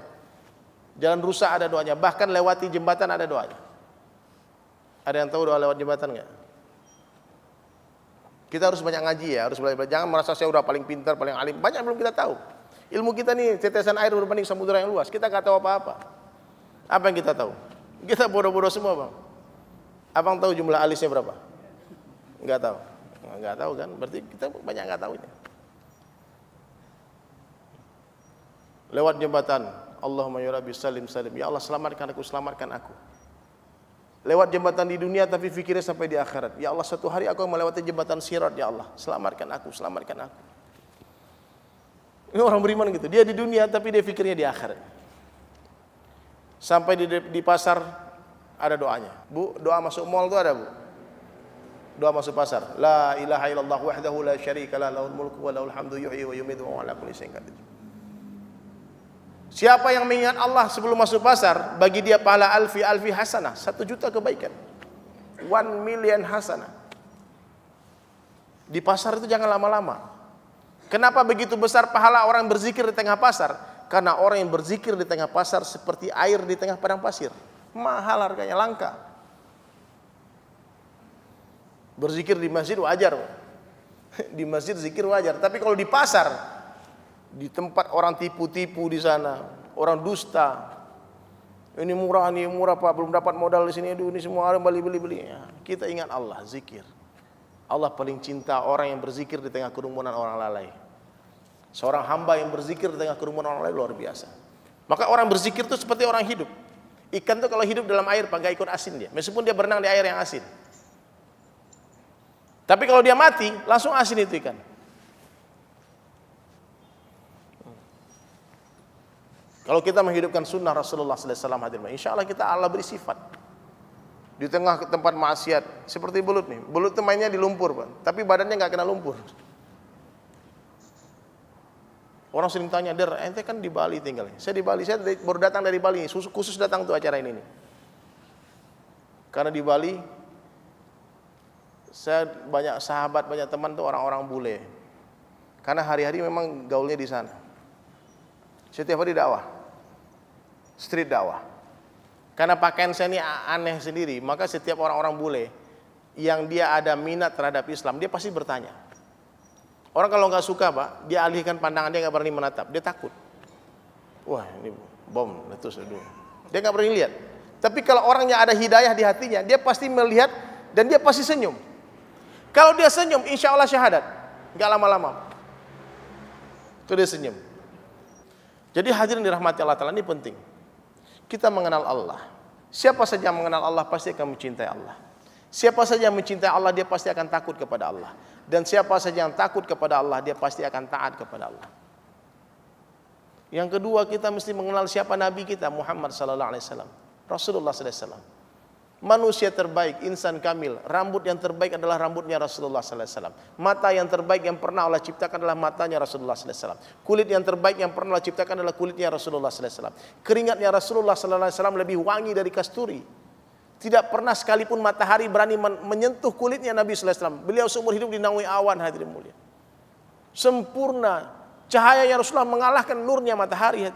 jalan rusak ada doanya, bahkan lewati jembatan ada doanya. Ada yang tahu doa lewat jembatan nggak? Kita harus banyak ngaji ya, harus belajar. Jangan merasa saya udah paling pintar, paling alim. Banyak belum kita tahu. Ilmu kita nih tetesan air berbanding samudera yang luas. Kita nggak tahu apa-apa. Apa yang kita tahu? Kita bodoh-bodoh semua, Bang. Abang tahu jumlah alisnya berapa? Nggak tahu. Nggak tahu kan? Berarti kita banyak nggak tahunya. Lewat jembatan, Allahumma ya Rabbi salim salim. Ya Allah selamatkan aku, selamatkan aku. Lewat jembatan di dunia tapi fikirnya sampai di akhirat. Ya Allah satu hari aku melewati jembatan Sirat ya Allah, selamatkan aku, selamatkan aku. Ini orang beriman gitu. Dia di dunia tapi dia fikirnya di akhirat. Sampai di pasar ada doanya. Bu, doa masuk mall itu ada, Bu. Doa masuk pasar. La ilaha illallah wahdahu la syarika lah lahul mulku wa lahul hamdu yuhyi wa yumiitu wa ala kulli syai'in qadir. Siapa yang mengingat Allah sebelum masuk pasar, bagi dia pahala alfi hasanah, 1 juta kebaikan. 1 million hasanah. Di pasar itu jangan lama-lama. Kenapa begitu besar pahala orang berzikir di tengah pasar? Karena orang yang berzikir di tengah pasar seperti air di tengah padang pasir. Mahal harganya, langka. Berzikir di masjid wajar, di masjid zikir wajar. Tapi kalau di pasar, di tempat orang tipu-tipu di sana, orang dusta, ini murah Pak, belum dapat modal di sini, aduh ini semua orang beli. Ya, kita ingat Allah, zikir. Allah paling cinta orang yang berzikir di tengah kerumunan orang lalai. Seorang hamba yang berzikir di tengah kerumunan orang lalai luar biasa. Maka orang berzikir itu seperti orang hidup. Ikan tuh kalau hidup dalam air, Pak, gak ikut asin dia, meskipun dia berenang di air yang asin. Tapi kalau dia mati, langsung asin itu ikan. Kalau kita menghidupkan sunnah Rasulullah SAW, insya Allah kita Allah beri sifat. Di tengah tempat maksiat, seperti belut nih. Belut itu mainnya di lumpur, Pak. Tapi badannya nggak kena lumpur. Orang sering tanya, Der, ente kan di Bali tinggalnya. Saya di Bali, saya baru datang dari Bali, khusus datang tuh acara ini nih. Karena di Bali, saya banyak sahabat, banyak teman tuh orang-orang bule. Karena hari-hari memang gaulnya di sana. Setiap hari dakwah, street dakwah. Karena pakaian saya ini aneh sendiri, maka setiap orang-orang bule yang dia ada minat terhadap Islam, dia pasti bertanya. Orang kalau nggak suka, Pak, dia alihkan pandangan, dia nggak berani menatap, dia takut. Wah, ini bom letus, aduh. Dia nggak berani lihat. Tapi kalau orangnya ada hidayah di hatinya, dia pasti melihat dan dia pasti senyum. Kalau dia senyum, insya Allah syahadat. Nggak lama-lama. Itu dia senyum. Jadi hadirin dirahmati Allah Ta'ala, ini penting. Kita mengenal Allah. Siapa saja yang mengenal Allah pasti akan mencintai Allah. Siapa saja yang mencintai Allah, dia pasti akan takut kepada Allah. Dan siapa saja yang takut kepada Allah, dia pasti akan taat kepada Allah. Yang kedua, kita mesti mengenal siapa Nabi kita, Muhammad sallallahu alaihi wasallam, Rasulullah sallallahu alaihi wasallam. Manusia terbaik, insan kamil. Rambut yang terbaik adalah rambutnya Rasulullah sallallahu alaihi wasallam. Mata yang terbaik yang pernah Allah ciptakan adalah matanya Rasulullah sallallahu alaihi wasallam. Kulit yang terbaik yang pernah Allah ciptakan adalah kulitnya Rasulullah sallallahu alaihi wasallam. Keringatnya Rasulullah sallallahu alaihi wasallam lebih wangi dari kasturi. Tidak pernah sekalipun matahari berani menyentuh kulitnya Nabi sallallahu alaihi wasallam. Beliau seumur hidup dinaungi awan, hadirin mulia. Sempurna. Cahayanya Rasulullah mengalahkan nurnya matahari.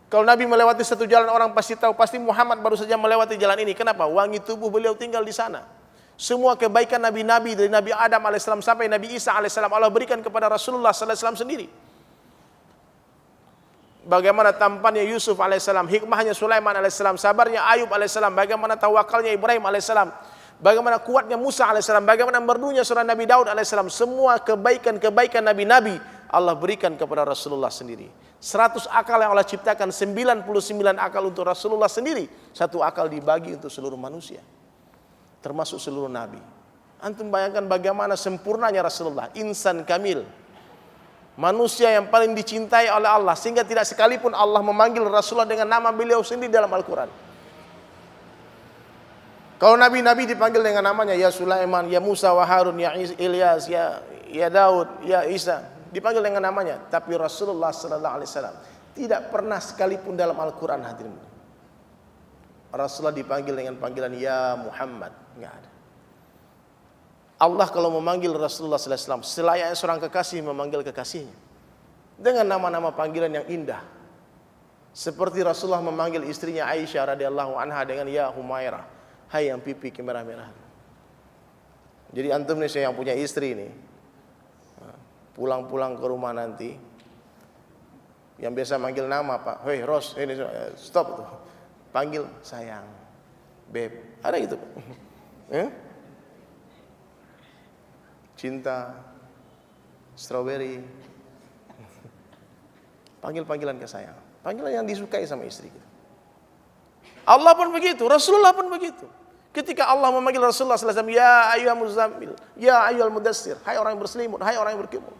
Kalau Nabi melewati satu jalan, orang pasti tahu, pasti Muhammad baru saja melewati jalan ini. Kenapa? Wangi tubuh beliau tinggal di sana. Semua kebaikan Nabi-Nabi dari Nabi Adam alaihissalam sampai Nabi Isa alaihissalam Allah berikan kepada Rasulullah sallallahu alaihi wasallam sendiri. Bagaimana tampannya Yusuf alaihissalam, hikmahnya Sulaiman alaihissalam, sabarnya Ayub alaihissalam, bagaimana tawakalnya Ibrahim alaihissalam, bagaimana kuatnya Musa alaihissalam, bagaimana merdunya seorang Nabi Daud alaihissalam. Semua kebaikan-kebaikan Nabi-Nabi Allah berikan kepada Rasulullah sendiri. 100 akal yang Allah ciptakan, 99 akal untuk Rasulullah sendiri. 1 akal dibagi untuk seluruh manusia, termasuk seluruh Nabi. Antum bayangkan bagaimana sempurnanya Rasulullah, insan kamil, manusia yang paling dicintai oleh Allah, sehingga tidak sekalipun Allah memanggil Rasulullah dengan nama beliau sendiri dalam Al-Quran. Kalau Nabi-Nabi dipanggil dengan namanya, ya Sulaiman, ya Musa wa Harun, ya Ilyas, ya Daud, ya Isa, dipanggil dengan namanya. Tapi Rasulullah sallallahu alaihi wasallam tidak pernah sekalipun dalam Al-Quran, hadirin, Rasulullah dipanggil dengan panggilan ya Muhammad. Enggak ada. Allah kalau memanggil Rasulullah sallallahu alaihi wasallam, selayaknya seorang kekasih memanggil kekasihnya dengan nama-nama panggilan yang indah. Seperti Rasulullah memanggil istrinya Aisyah radhiyallahu anha dengan ya Humairah, hai yang pipi kemerah-merahan. Jadi antum nih, saya yang punya istri nih, pulang-pulang ke rumah nanti, yang biasa manggil nama, Pak, hei Ros, ini stop tuh, panggil sayang, beb, ada gitu. Cinta, strawberry, panggil-panggilan kesayangan, panggilan yang disukai sama istri kita. Allah pun begitu, Rasulullah pun begitu. Ketika Allah memanggil Rasulullah sallallahu alaihi wasallam, ya ayyuhal muzammil, ya ayyuhal mudassir, hai orang yang berselimut, hai orang yang berkimun,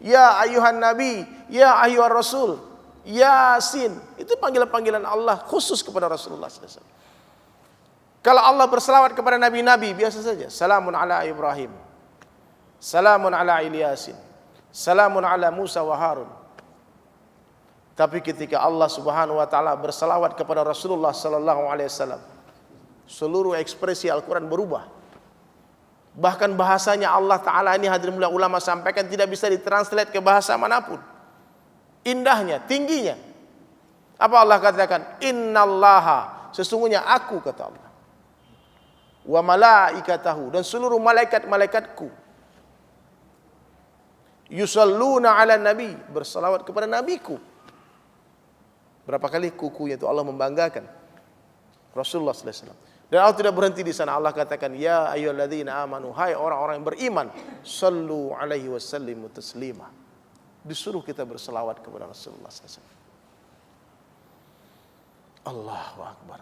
ya ayyuhan nabi, ya ayyuhar rasul, Yasin. Itu panggilan-panggilan Allah khusus kepada Rasulullah sallallahu alaihi wasallam. Kalau Allah berselawat kepada nabi-nabi biasa saja, salamun ala Ibrahim, salamun ala Ilyasin, salamun ala Musa wa Harun. Tapi ketika Allah Subhanahu wa taala berselawat kepada Rasulullah sallallahu alaihi wasallam, seluruh ekspresi Al-Quran berubah. Bahkan bahasanya Allah Ta'ala ini, hadirin mulia, ulama sampaikan tidak bisa ditranslate ke bahasa manapun. Indahnya, tingginya. Apa Allah katakan? Innallaha, sesungguhnya aku, kata Allah, wa malaikatahu, dan seluruh malaikat-malaikatku, yusalluna ala nabi, bersalawat kepada nabiku. Berapa kali kukunya itu Allah membanggakan Rasulullah sallallahu alaihi wasallam. Dan Allah tidak berhenti di sana. Allah katakan, ya ayyuhalladzina amanu, hai orang-orang yang beriman, sallu alaihi wasallimu taslima. Disuruh kita berselawat kepada Rasulullah sallallahu alaihi wasallam. Allahu akbar.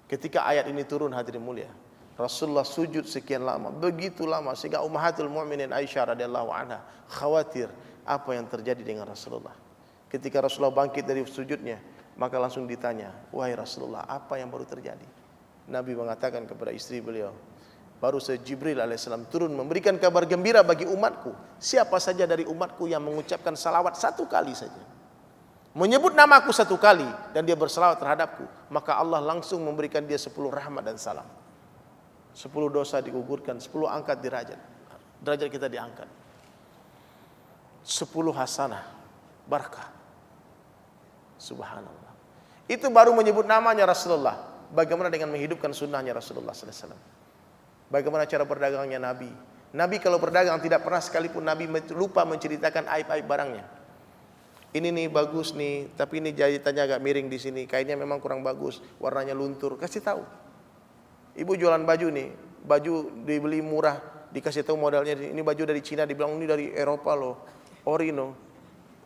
Ketika ayat ini turun, hadirin mulia, Rasulullah sujud sekian lama, begitu lama, sehingga Ummahatul Mukminin Aisyah radhiyallahu anha khawatir apa yang terjadi dengan Rasulullah. Ketika Rasulullah bangkit dari sujudnya, maka langsung ditanya, wahai Rasulullah, apa yang baru terjadi? Nabi mengatakan kepada istri beliau, baru saja Jibril alaihissalam turun memberikan kabar gembira bagi umatku. Siapa saja dari umatku yang mengucapkan salawat 1 kali saja, menyebut namaku 1 kali, dan dia bersalawat terhadapku, maka Allah langsung memberikan dia 10 rahmat dan salam. 10 dosa digugurkan, 10 angkat derajat kita diangkat, 10 hasanah, barakah. Subhanallah. Itu baru menyebut namanya Rasulullah. Bagaimana dengan menghidupkan sunnahnya Rasulullah sallallahu alaihi wasallam? Bagaimana cara berdagangnya Nabi? Nabi kalau berdagang tidak pernah sekalipun Nabi lupa menceritakan aib-aib barangnya. Ini nih bagus nih, tapi ini jahitannya agak miring di sini, kainnya memang kurang bagus, warnanya luntur. Kasih tahu. Ibu jualan baju nih, baju dibeli murah, dikasih tahu modalnya, ini baju dari Cina, dibilang ini dari Eropa loh, ori no.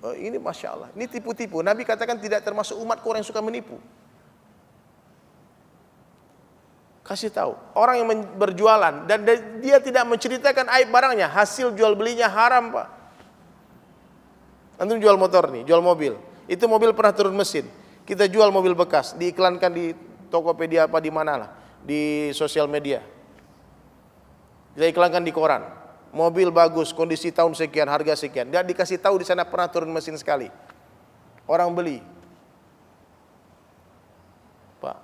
Ini Masya Allah, ini tipu-tipu. Nabi katakan tidak termasuk umatku orang yang suka menipu. Kasih tahu orang yang berjualan dan dia tidak menceritakan aib barangnya, hasil jual belinya haram, Pak. Antum jual motor nih, jual mobil, itu mobil pernah turun mesin, kita jual mobil bekas, diiklankan di Tokopedia apa di mana lah, di sosial media, kita iklankan di koran, mobil bagus, kondisi tahun sekian, harga sekian, dia dikasih tahu di sana pernah turun mesin sekali, orang beli, Pak,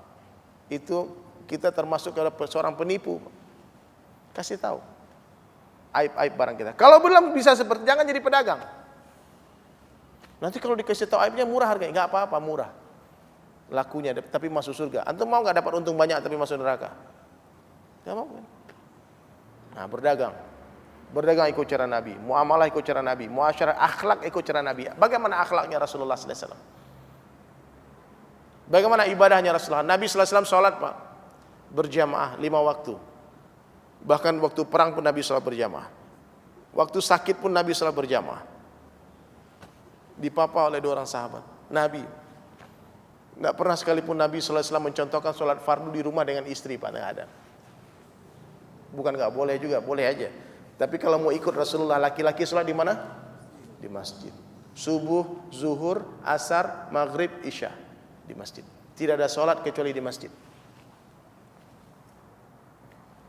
itu kita termasuk seorang penipu. Kasih tahu aib-aib barang kita. Kalau belum bisa seperti, jangan jadi pedagang. Nanti kalau dikasih tahu aibnya murah harganya, nggak apa-apa murah. Lakunya tapi masuk surga. Antum mau nggak dapat untung banyak tapi masuk neraka? Nggak mau kan? Nah, berdagang ikut cara Nabi, muamalah ikut cara Nabi, muasyarah akhlak ikut cara Nabi. Bagaimana akhlaknya Rasulullah sallallahu alaihi wasallam? Bagaimana ibadahnya Rasulullah? Nabi sallallahu alaihi wasallam sholat, Pak, berjamaah 5 waktu. Bahkan waktu perang pun Nabi sholat berjamaah. Waktu sakit pun Nabi sholat berjamaah. Dipapa oleh 2 orang sahabat. Nabi nggak pernah sekalipun Nabi sallallahu alaihi wasallam mencontohkan sholat fardu di rumah dengan istri, Pak, nggak ada. Bukan nggak boleh juga, boleh aja. Tapi kalau mau ikut Rasulullah, laki-laki sholat di mana? Di masjid. Subuh, zuhur, asar, maghrib, isya di masjid. Tidak ada sholat kecuali di masjid.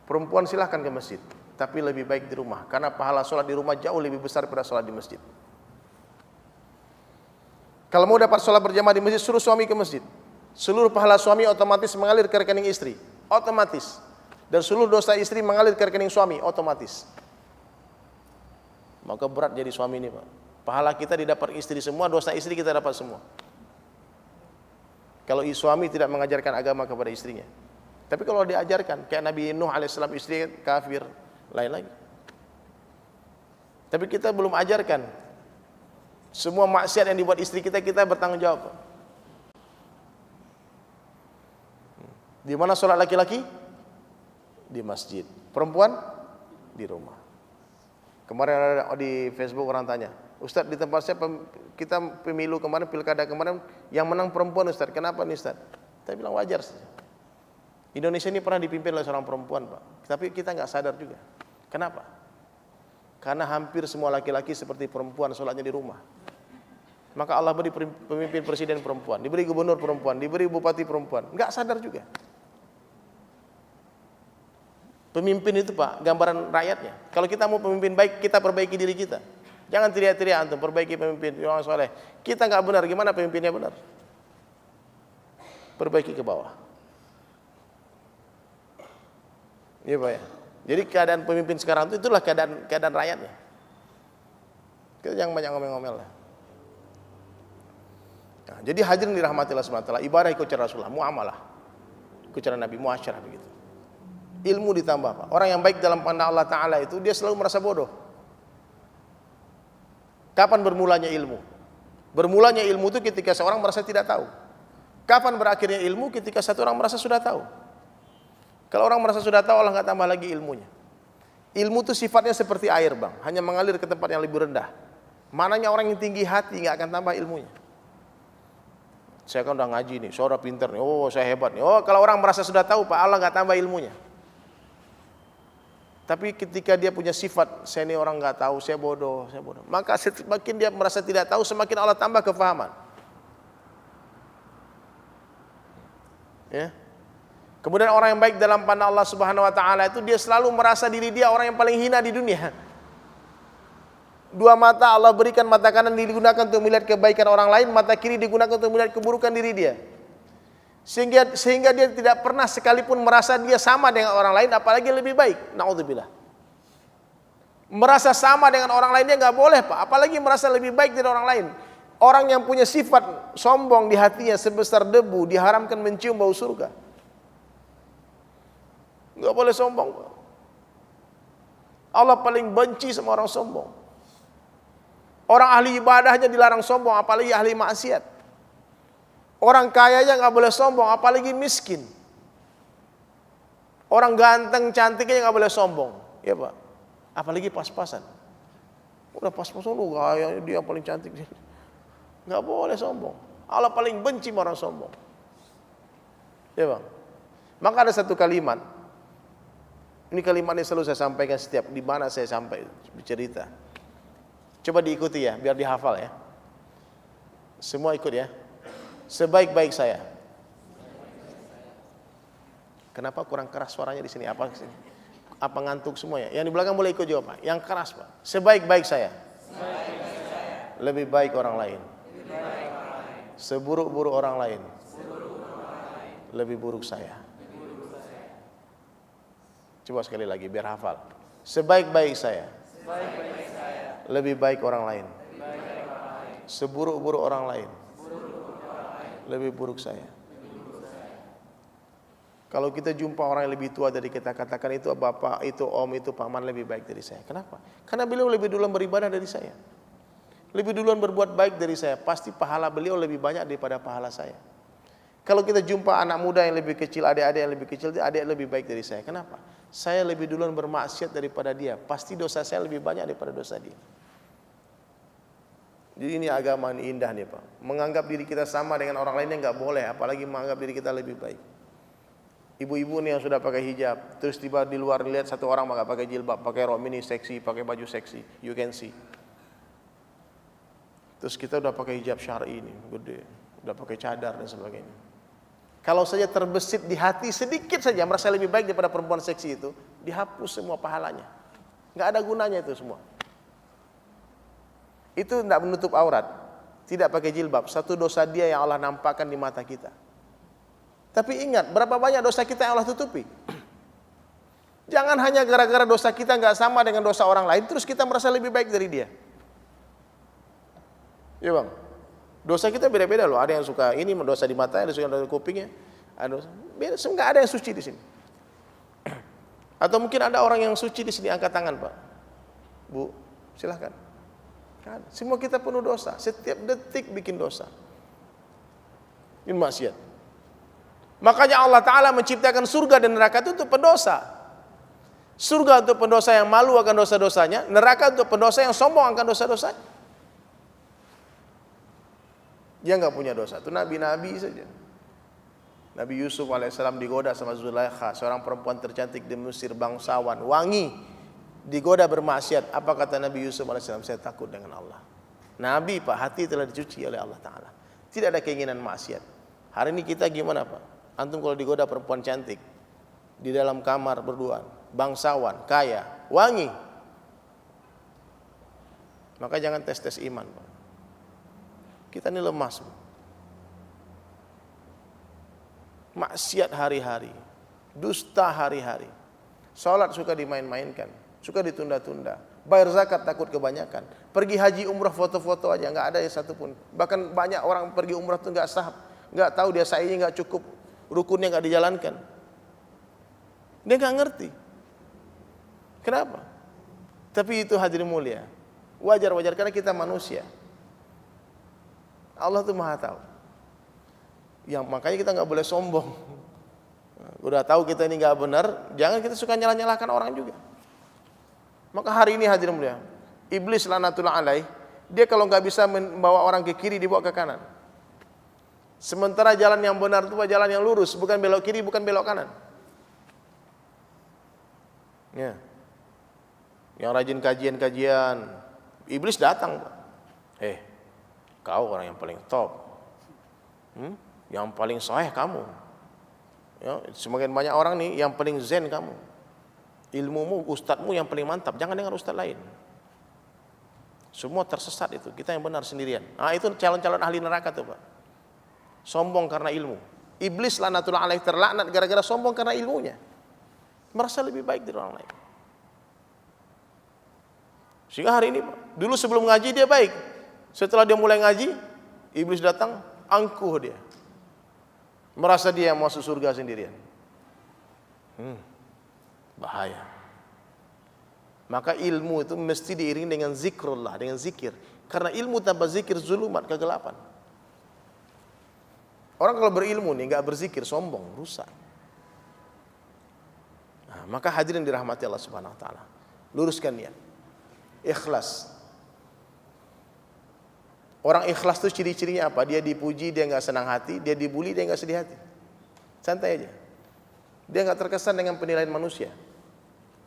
Perempuan silahkan ke masjid, tapi lebih baik di rumah, karena pahala sholat di rumah jauh lebih besar daripada sholat di masjid. Kalau mau dapat sholat berjamaah di masjid, suruh suami ke masjid. Seluruh pahala suami otomatis mengalir ke rekening istri, otomatis. Dan seluruh dosa istri mengalir ke rekening suami, otomatis. Maka berat jadi suami ini, Pak. Pahala kita didapat istri semua, dosa istri kita dapat semua. Kalau suami tidak mengajarkan agama kepada istrinya. Tapi kalau diajarkan, kayak Nabi Nuh alaihissalam, istri kafir, lain lagi. Tapi kita belum ajarkan. Semua maksiat yang dibuat istri kita, kita bertanggung jawab. Di mana sholat laki-laki? Di masjid. Perempuan? Di rumah. Kemarin ada di Facebook orang tanya, Ustadz, di tempat saya kita pemilu kemarin, pilkada kemarin, yang menang perempuan, Ustadz. Kenapa nih, Ustadz? Saya bilang wajar saja. Indonesia ini pernah dipimpin oleh seorang perempuan, Pak. Tapi kita nggak sadar juga. Kenapa? Karena hampir semua laki-laki seperti perempuan sholatnya di rumah. Maka Allah beri pemimpin presiden perempuan, diberi gubernur perempuan, diberi bupati perempuan. Nggak sadar juga. Pemimpin itu, Pak, gambaran rakyatnya. Kalau kita mau pemimpin baik, kita perbaiki diri kita. Jangan teriak-teriak antum, perbaiki pemimpin orang soleh. Kita nggak benar, gimana pemimpinnya benar? Perbaiki ke bawah. Iya, Pak ya. Jadi keadaan pemimpin sekarang itu itulah keadaan rakyatnya. Kita jangan banyak ngomel-ngomel lah. Nah, jadi hadirin dirahmati Allah Subhanahu wa taala, ibadah ikut cara Rasulullah, muamalah ikut cara Nabi, muasyarah begitu. Ilmu ditambah, Pak. Orang yang baik dalam pandang Allah Taala itu dia selalu merasa bodoh. Kapan bermulanya ilmu? Bermulanya ilmu itu ketika seorang merasa tidak tahu. Kapan berakhirnya ilmu? Ketika satu orang merasa sudah tahu. Kalau orang merasa sudah tahu, Allah nggak tambah lagi ilmunya. Ilmu itu sifatnya seperti air, Bang, hanya mengalir ke tempat yang lebih rendah. Mananya orang yang tinggi hati nggak akan tambah ilmunya. Saya kan udah ngaji nih, saya udah pinter nih, oh saya hebat nih. Oh, kalau orang merasa sudah tahu, Pak, Allah nggak tambah ilmunya. Tapi ketika dia punya sifat, saya ini orang nggak tahu, saya bodoh. Maka semakin dia merasa tidak tahu, semakin Allah tambah kefahaman. Ya. Kemudian orang yang baik dalam pandang Allah Subhanahu wa taala itu dia selalu merasa diri dia orang yang paling hina di dunia. 2 mata Allah berikan, mata kanan digunakan untuk melihat kebaikan orang lain, mata kiri digunakan untuk melihat keburukan diri dia. Sehingga dia tidak pernah sekalipun merasa dia sama dengan orang lain, apalagi lebih baik. Naudzubillah. Merasa sama dengan orang lain dia nggak boleh, Pak, apalagi merasa lebih baik dari orang lain. Orang yang punya sifat sombong di hatinya sebesar debu diharamkan mencium bau surga. Nggak boleh sombong, Pak. Allah paling benci sama orang sombong. Orang ahli ibadahnya dilarang sombong, apalagi ahli maksiat. Orang kayanya nggak boleh sombong, apalagi miskin. Orang ganteng, cantiknya nggak boleh sombong, ya Pak. Apalagi pas-pasan. Udah pas-pasan, lu gaya dia paling cantik, nggak boleh sombong. Allah paling benci orang sombong, ya Bang. Maka ada satu kalimat. Ini kalimat ini selalu saya sampaikan setiap di mana saya sampai bercerita. Coba diikuti ya, biar dihafal ya. Semua ikut ya. Sebaik-baik saya. Kenapa kurang keras suaranya di sini? Apa ngantuk semuanya? Yang di belakang boleh ikut juga Pak. Yang keras Pak. Sebaik-baik saya. Lebih baik orang lain. Seburuk-buruk orang lain. Lebih buruk saya. Coba sekali lagi biar hafal. Sebaik-baik saya. Lebih baik orang lain. Seburuk-buruk orang lain. Lebih buruk saya. Kalau kita jumpa orang yang lebih tua dari kita, katakan itu bapak, itu om, itu paman lebih baik dari saya. Kenapa? Karena beliau lebih duluan beribadah dari saya. Lebih duluan berbuat baik dari saya. Pasti pahala beliau lebih banyak daripada pahala saya. Kalau kita jumpa anak muda yang lebih kecil, adik-adik yang lebih kecil, adik lebih baik dari saya. Kenapa? Saya lebih duluan bermaksiat daripada dia. Pasti dosa saya lebih banyak daripada dosa dia. Jadi ini agama ini indah nih Pak. Menganggap diri kita sama dengan orang lainnya nggak boleh, apalagi menganggap diri kita lebih baik. Ibu-ibu nih yang sudah pakai hijab, terus tiba di luar lihat satu orang nggak pakai jilbab, pakai rok mini seksi, pakai baju seksi, you can see. Terus kita udah pakai hijab syar'i ini, gede, udah pakai cadar dan sebagainya. Kalau saja terbesit di hati sedikit saja merasa lebih baik daripada perempuan seksi itu, dihapus semua pahalanya. Nggak ada gunanya itu semua. Itu tidak menutup aurat, tidak pakai jilbab, satu dosa dia yang Allah nampakkan di mata kita. Tapi ingat, berapa banyak dosa kita yang Allah tutupi. Jangan hanya gara-gara dosa kita nggak sama dengan dosa orang lain, terus kita merasa lebih baik dari dia. Ya Bang, dosa kita beda-beda loh. Ada yang suka ini dosa di matanya, ada yang suka di kupingnya. Beda, nggak ada yang suci di sini. Atau mungkin ada orang yang suci di sini, angkat tangan Pak. Bu, silahkan. Semua kita penuh dosa, setiap detik bikin dosa. Ini maksiat. Makanya Allah Ta'ala menciptakan surga dan neraka itu untuk pendosa. Surga untuk pendosa yang malu akan dosa-dosanya, neraka untuk pendosa yang sombong akan dosa-dosanya. Dia nggak punya dosa, itu nabi-nabi saja. Nabi Yusuf alaihissalam digoda sama Zulaikha, seorang perempuan tercantik di Mesir, bangsawan, wangi, digoda bermaksiat. Apa kata Nabi Yusuf alaihissalam? Saya takut dengan Allah. Nabi Pak, hati telah dicuci oleh Allah Ta'ala. Tidak ada keinginan maksiat. Hari ini kita gimana Pak? Antum kalau digoda perempuan cantik di dalam kamar berduaan, bangsawan, kaya, wangi, maka jangan tes-tes iman Pak. Kita ini lemas. Maksiat hari-hari, dusta hari-hari, sholat suka dimain-mainkan, suka ditunda-tunda, bayar zakat takut kebanyakan, pergi haji umrah foto-foto aja nggak ada yang satupun. Bahkan banyak orang pergi umrah tuh nggak sah, nggak tahu dia sa'inya nggak cukup, rukunnya nggak dijalankan. Dia nggak ngerti. Kenapa? Tapi itu hadirin mulia, wajar-wajar karena kita manusia. Allah tuh maha tahu. Yang makanya kita nggak boleh sombong. Udah tahu kita ini nggak benar, jangan kita suka nyalah-nyalahkan orang juga. Maka hari ini hadirin mulia, iblis laknatullah alaih, dia kalau nggak bisa membawa orang ke kiri, dibawa ke kanan. Sementara jalan yang benar itu jalan yang lurus, bukan belok kiri, bukan belok kanan. Ya. Yang rajin kajian-kajian, iblis datang. Kau orang yang paling top. Yang paling sahih kamu. Ya, semakin banyak orang nih yang paling zen kamu. Ilmumu, ustadzmu yang paling mantap, jangan dengan ustadz lain. Semua tersesat itu, kita yang benar sendirian. Nah, itu calon-calon ahli neraka tuh Pak. Sombong karena ilmu. Iblis laknatullah alaih terlaknat gara-gara sombong karena ilmunya. Merasa lebih baik dari orang lain. Sehingga hari ini, dulu sebelum ngaji dia baik. Setelah dia mulai ngaji, iblis datang, angkuh dia. Merasa dia yang masuk surga sendirian. Bahaya. Maka ilmu itu mesti diiringi dengan zikrullah, dengan zikir. Karena ilmu tanpa zikir zulumat, kegelapan. Orang kalau berilmu nih nggak berzikir, sombong, rusak. Nah, maka hadirin dirahmati Allah Subhanahu Wa Taala. Luruskan niat, ikhlas. Orang ikhlas itu ciri-cirinya apa? Dia dipuji, dia nggak senang hati. Dia dibully, dia nggak sedih hati. Santai aja. Dia nggak terkesan dengan penilaian manusia.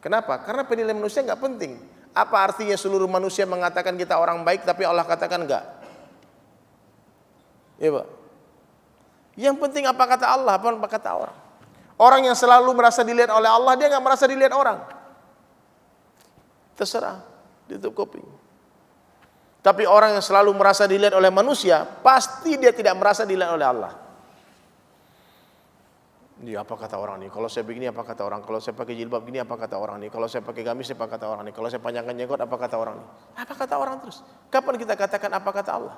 Kenapa? Karena penilaian manusia nggak penting. Apa artinya seluruh manusia mengatakan kita orang baik, tapi Allah katakan enggak? Iya Pak. Yang penting apa kata Allah, apa kata orang. Orang yang selalu merasa dilihat oleh Allah, dia nggak merasa dilihat orang. Terserah, ditutup kuping. Tapi orang yang selalu merasa dilihat oleh manusia, pasti dia tidak merasa dilihat oleh Allah. Ini apa kata orang nih? Kalau saya begini apa kata orang? Kalau saya pakai jilbab gini apa kata orang nih? Kalau saya pakai gamis apa kata orang nih? Kalau saya panjangkan jenggot apa kata orang nih? Apa kata orang terus? Kapan kita katakan apa kata Allah?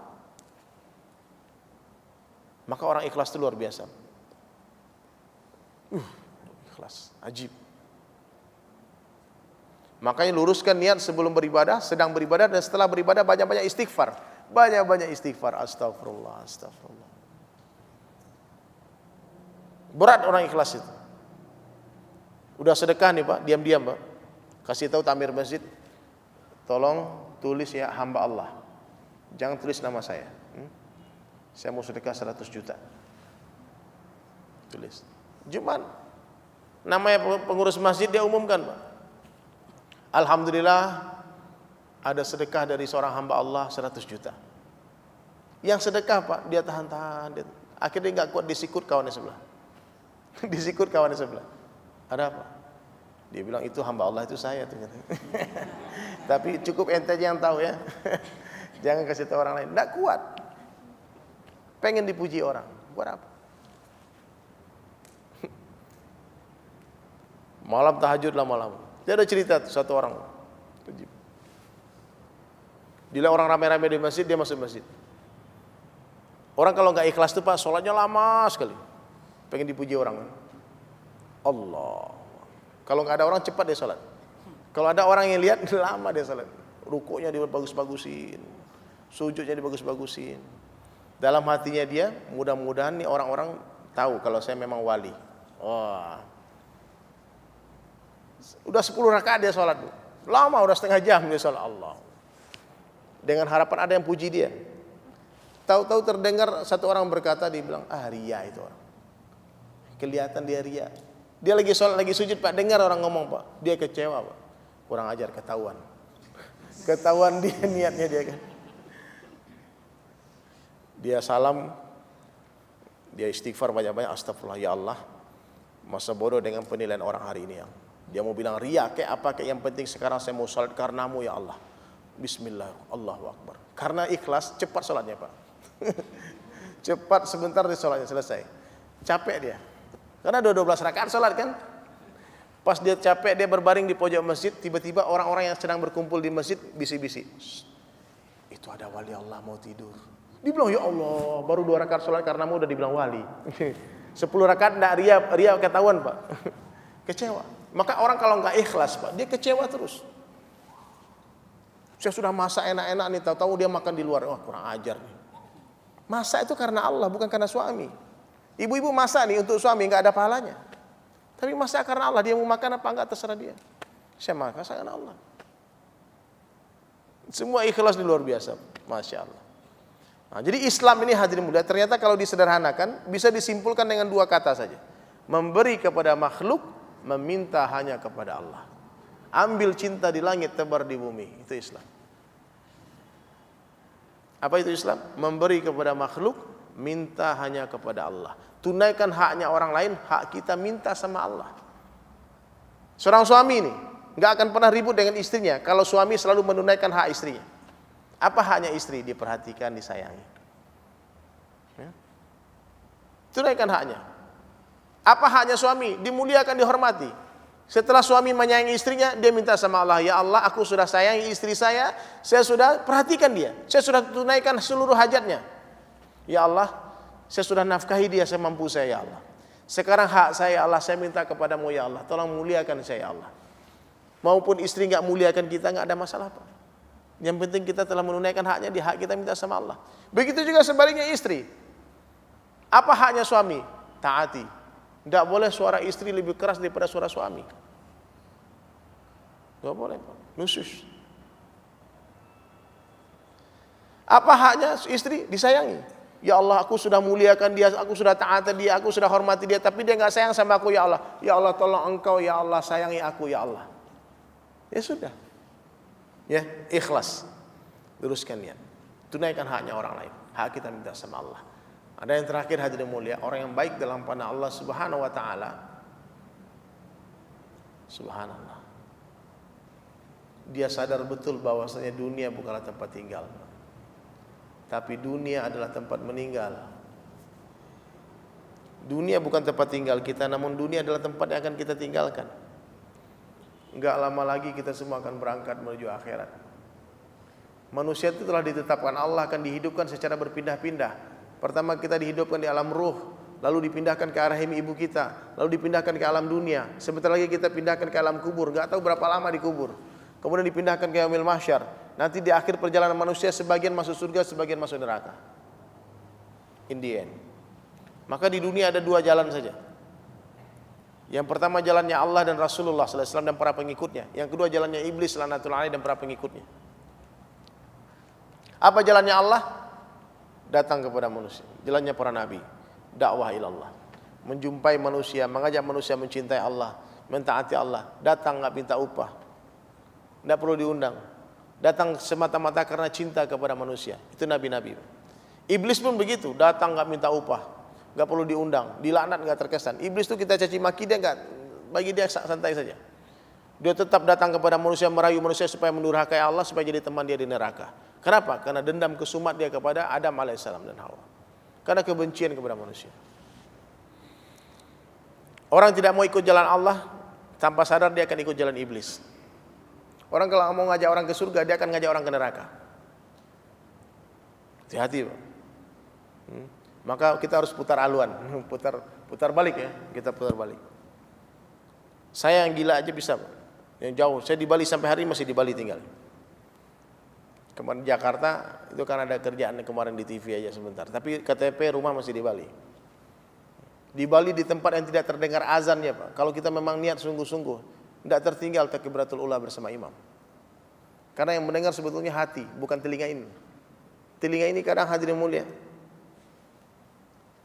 Maka orang ikhlas itu luar biasa. Ikhlas, ajib. Makanya luruskan niat sebelum beribadah, sedang beribadah, dan setelah beribadah banyak-banyak istighfar. Banyak-banyak istighfar. Astagfirullah, astagfirullah. Berat orang ikhlas itu. Udah sedekah nih Pak, diam-diam Pak. Kasih tahu tamir masjid, tolong tulis ya hamba Allah. Jangan tulis nama saya. Saya mau sedekah 100 juta. Tulis. Jumat. Namanya pengurus masjid dia umumkan Pak. Alhamdulillah ada sedekah dari seorang hamba Allah 100 juta. Yang sedekah Pak, dia tahan-tahan. Akhirnya nggak kuat, disikut kawannya sebelah. Disikut kawannya sebelah. Ada apa? Dia bilang itu hamba Allah, itu saya ternyata. Tapi cukup ente aja yang tahu ya. Jangan kasih tahu orang lain. Nggak kuat. Pengen dipuji orang. Buat apa? Malam tahajud lama-lama. Dia ada cerita satu orang. Bila orang ramai-ramai di masjid, dia masuk masjid. Orang kalau nggak ikhlas tuh Pak, sholatnya lama sekali. Pengen dipuji orang. Allah. Kalau nggak ada orang cepat dia sholat. Kalau ada orang yang lihat lama dia sholat. Rukuknya dibagus-bagusin, sujudnya dibagus-bagusin. Dalam hatinya dia, mudah-mudahan nih orang-orang tahu kalau saya memang wali. Wah. Udah 10 rakaat dia sholat. Lama, udah setengah jam dia sholat. Allah. Dengan harapan ada yang puji dia. Tahu-tahu terdengar satu orang berkata, dia bilang, ria itu orang. Kelihatan dia ria. Dia lagi sholat, lagi sujud Pak, dengar orang ngomong Pak. Dia kecewa Pak. Kurang ajar, ketahuan. Ketahuan dia niatnya dia kan. Dia salam, dia istighfar banyak-banyak, astagfirullah ya Allah. Masa bodoh dengan penilaian orang hari ini yang. Dia mau bilang ria kayak apa, kayak yang penting sekarang saya mau salat karenamu ya Allah. Bismillah, Allahu Akbar. Karena ikhlas cepat salatnya Pak. Cepat sebentar di salatnya selesai. Capek dia. Karena 12 rakaat salat kan. Pas dia capek, dia berbaring di pojok masjid, tiba-tiba orang-orang yang sedang berkumpul di masjid bisik-bisik. Itu ada wali Allah mau tidur. Dibilang ya Allah, baru 2 rakaat salat karenamu udah dibilang wali. 10 rakaat enggak ria ketahuan Pak. Kecewa. Maka orang kalau nggak ikhlas Pak, dia kecewa terus. Saya sudah masak enak-enak nih, tahu-tahu dia makan di luar. Wah kurang ajar nih. Masak itu karena Allah, bukan karena suami. Ibu-ibu masak nih untuk suami, nggak ada pahalanya. Tapi masak karena Allah, dia mau makan apa enggak terserah dia. Saya makan karena Allah. Semua ikhlas di luar biasa, Masya Allah. Nah, jadi Islam ini hadirin mulia, ternyata kalau disederhanakan bisa disimpulkan dengan 2 kata saja. Memberi kepada makhluk, meminta hanya kepada Allah. Ambil cinta di langit, tebar di bumi. Itu Islam. Apa itu Islam? Memberi kepada makhluk, minta hanya kepada Allah. Tunaikan haknya orang lain, hak kita minta sama Allah. Seorang suami ini nggak akan pernah ribut dengan istrinya kalau suami selalu menunaikan hak istrinya. Apa haknya istri? Diperhatikan, disayangi. Ya. Tunaikan haknya. Apa haknya suami? Dimuliakan, dihormati. Setelah suami menyayangi istrinya, dia minta sama Allah, ya Allah, aku sudah sayangi istri saya sudah perhatikan dia, saya sudah tunaikan seluruh hajatnya. Ya Allah, saya sudah nafkahi dia semampu saya, ya Allah. Sekarang hak saya, ya Allah, saya minta kepadamu, ya Allah, tolong muliakan saya, ya Allah. maupun istri nggak muliakan kita, nggak ada masalah, Pak. Yang penting kita telah menunaikan haknya, di hak kita minta sama Allah. Begitu juga sebaliknya istri. Apa haknya suami? Taati. Nggak boleh suara istri lebih keras daripada suara suami. Nggak boleh, Pak. Nusus. Apa haknya istri? Disayangi. Ya Allah, aku sudah muliakan dia, aku sudah taati dia, aku sudah hormati dia, tapi dia nggak sayang sama aku, ya Allah. Ya Allah, tolong engkau, ya Allah, sayangi aku, ya Allah. Ya sudah. Ya, ikhlas. Luruskan niat. Tunaikan haknya orang lain. Hak kita minta sama Allah. Ada yang terakhir hadirin mulia, orang yang baik dalam pandangan Allah Subhanahu wa taala. Subhanallah. Dia sadar betul bahwasanya dunia bukanlah tempat tinggal. Tapi dunia adalah tempat meninggal. Dunia bukan tempat tinggal kita, namun dunia adalah tempat yang akan kita tinggalkan. Enggak lama lagi kita semua akan berangkat menuju akhirat. Manusia itu telah ditetapkan Allah akan dihidupkan secara berpindah-pindah. Pertama kita dihidupkan di alam ruh, lalu dipindahkan ke rahim ibu kita, lalu dipindahkan ke alam dunia. Sebentar lagi kita pindahkan ke alam kubur, enggak tahu berapa lama di kubur. Kemudian dipindahkan ke yaumil mahsyar. Nanti di akhir perjalanan manusia sebagian masuk surga, sebagian masuk neraka. In the end. Maka di dunia ada dua jalan saja. Yang pertama jalannya Allah dan Rasulullah sallallahu alaihi wasallam dan para pengikutnya. Yang kedua jalannya iblis laknatullahi alaihi dan para pengikutnya. Apa jalannya Allah? Datang kepada manusia. Jalannya para nabi. Dakwah ilallah. Menjumpai manusia, mengajak manusia mencintai Allah, mentaati Allah. Datang enggak minta upah. Enggak perlu diundang. Datang semata-mata karena cinta kepada manusia. Itu nabi-nabi. Iblis pun begitu, datang enggak minta upah, enggak perlu diundang, dilaknat enggak terkesan. Iblis itu kita caci maki dia enggak, bagi dia santai saja. Dia tetap datang kepada manusia, merayu manusia supaya mendurhakai Allah, supaya jadi teman dia di neraka. Kenapa? Karena dendam kesumat dia kepada Adam alaihissalam dan Hawa. Karena kebencian kepada manusia. Orang tidak mau ikut jalan Allah, tanpa sadar dia akan ikut jalan iblis. Orang kalau mau ngajak orang ke surga, dia akan ngajak orang ke neraka. Hati-hati, Pak. Maka kita harus putar haluan, putar balik ya, kita putar balik. Saya yang gila aja bisa, Pak. Yang jauh, saya di Bali sampai hari ini masih di Bali tinggal. Kemarin di Jakarta itu kan ada kerjaan kemarin di TV aja sebentar, tapi KTP rumah masih di Bali. Di Bali di tempat yang tidak terdengar azan ya, Pak. Kalau kita memang niat sungguh-sungguh, tidak tertinggal takbiratul ula bersama imam. Karena yang mendengar sebetulnya hati, bukan telinga ini. Telinga ini kadang hadirin mulia.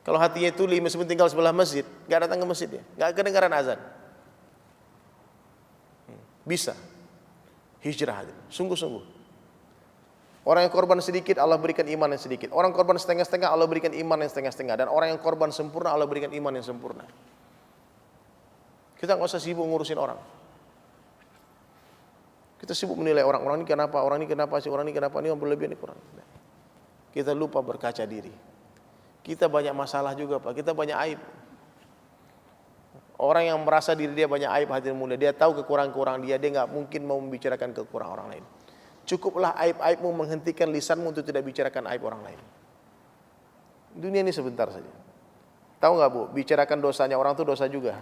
Kalau hatinya tuli meskipun tinggal sebelah masjid, nggak datang ke masjid ya, nggak kedengaran azan. Bisa hijrah hadirin, sungguh-sungguh. Orang yang korban sedikit Allah berikan iman yang sedikit. Orang korban setengah-setengah Allah berikan iman yang setengah-setengah. Dan orang yang korban sempurna Allah berikan iman yang sempurna. Kita nggak usah sibuk ngurusin orang. Kita sibuk menilai orang ini kenapa, orang ini kenapa sih, orang ini kenapa, ini berlebihan, ini kurang. Kita lupa berkaca diri. Kita banyak masalah juga, Pak. Kita banyak aib. Orang yang merasa diri dia banyak aib hadirin mulia, dia tahu kekurangan-kekurangan dia nggak mungkin mau membicarakan kekurangan orang lain. Cukuplah aib-aibmu menghentikan lisanmu untuk tidak bicarakan aib orang lain. Dunia ini sebentar saja. Tahu nggak, Bu? Bicarakan dosanya orang itu dosa juga.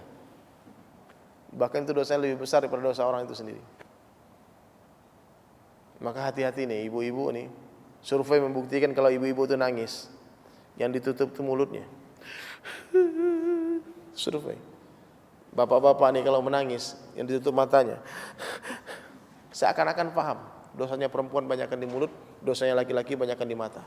Bahkan itu dosanya lebih besar daripada dosa orang itu sendiri. Maka hati-hati nih ibu-ibu nih. Survei membuktikan kalau ibu-ibu itu nangis, yang ditutup itu mulutnya. Survei. Bapak-bapak nih kalau menangis, yang ditutup matanya. Seakan-akan paham, dosanya perempuan banyakkan di mulut, dosanya laki-laki banyakkan di mata.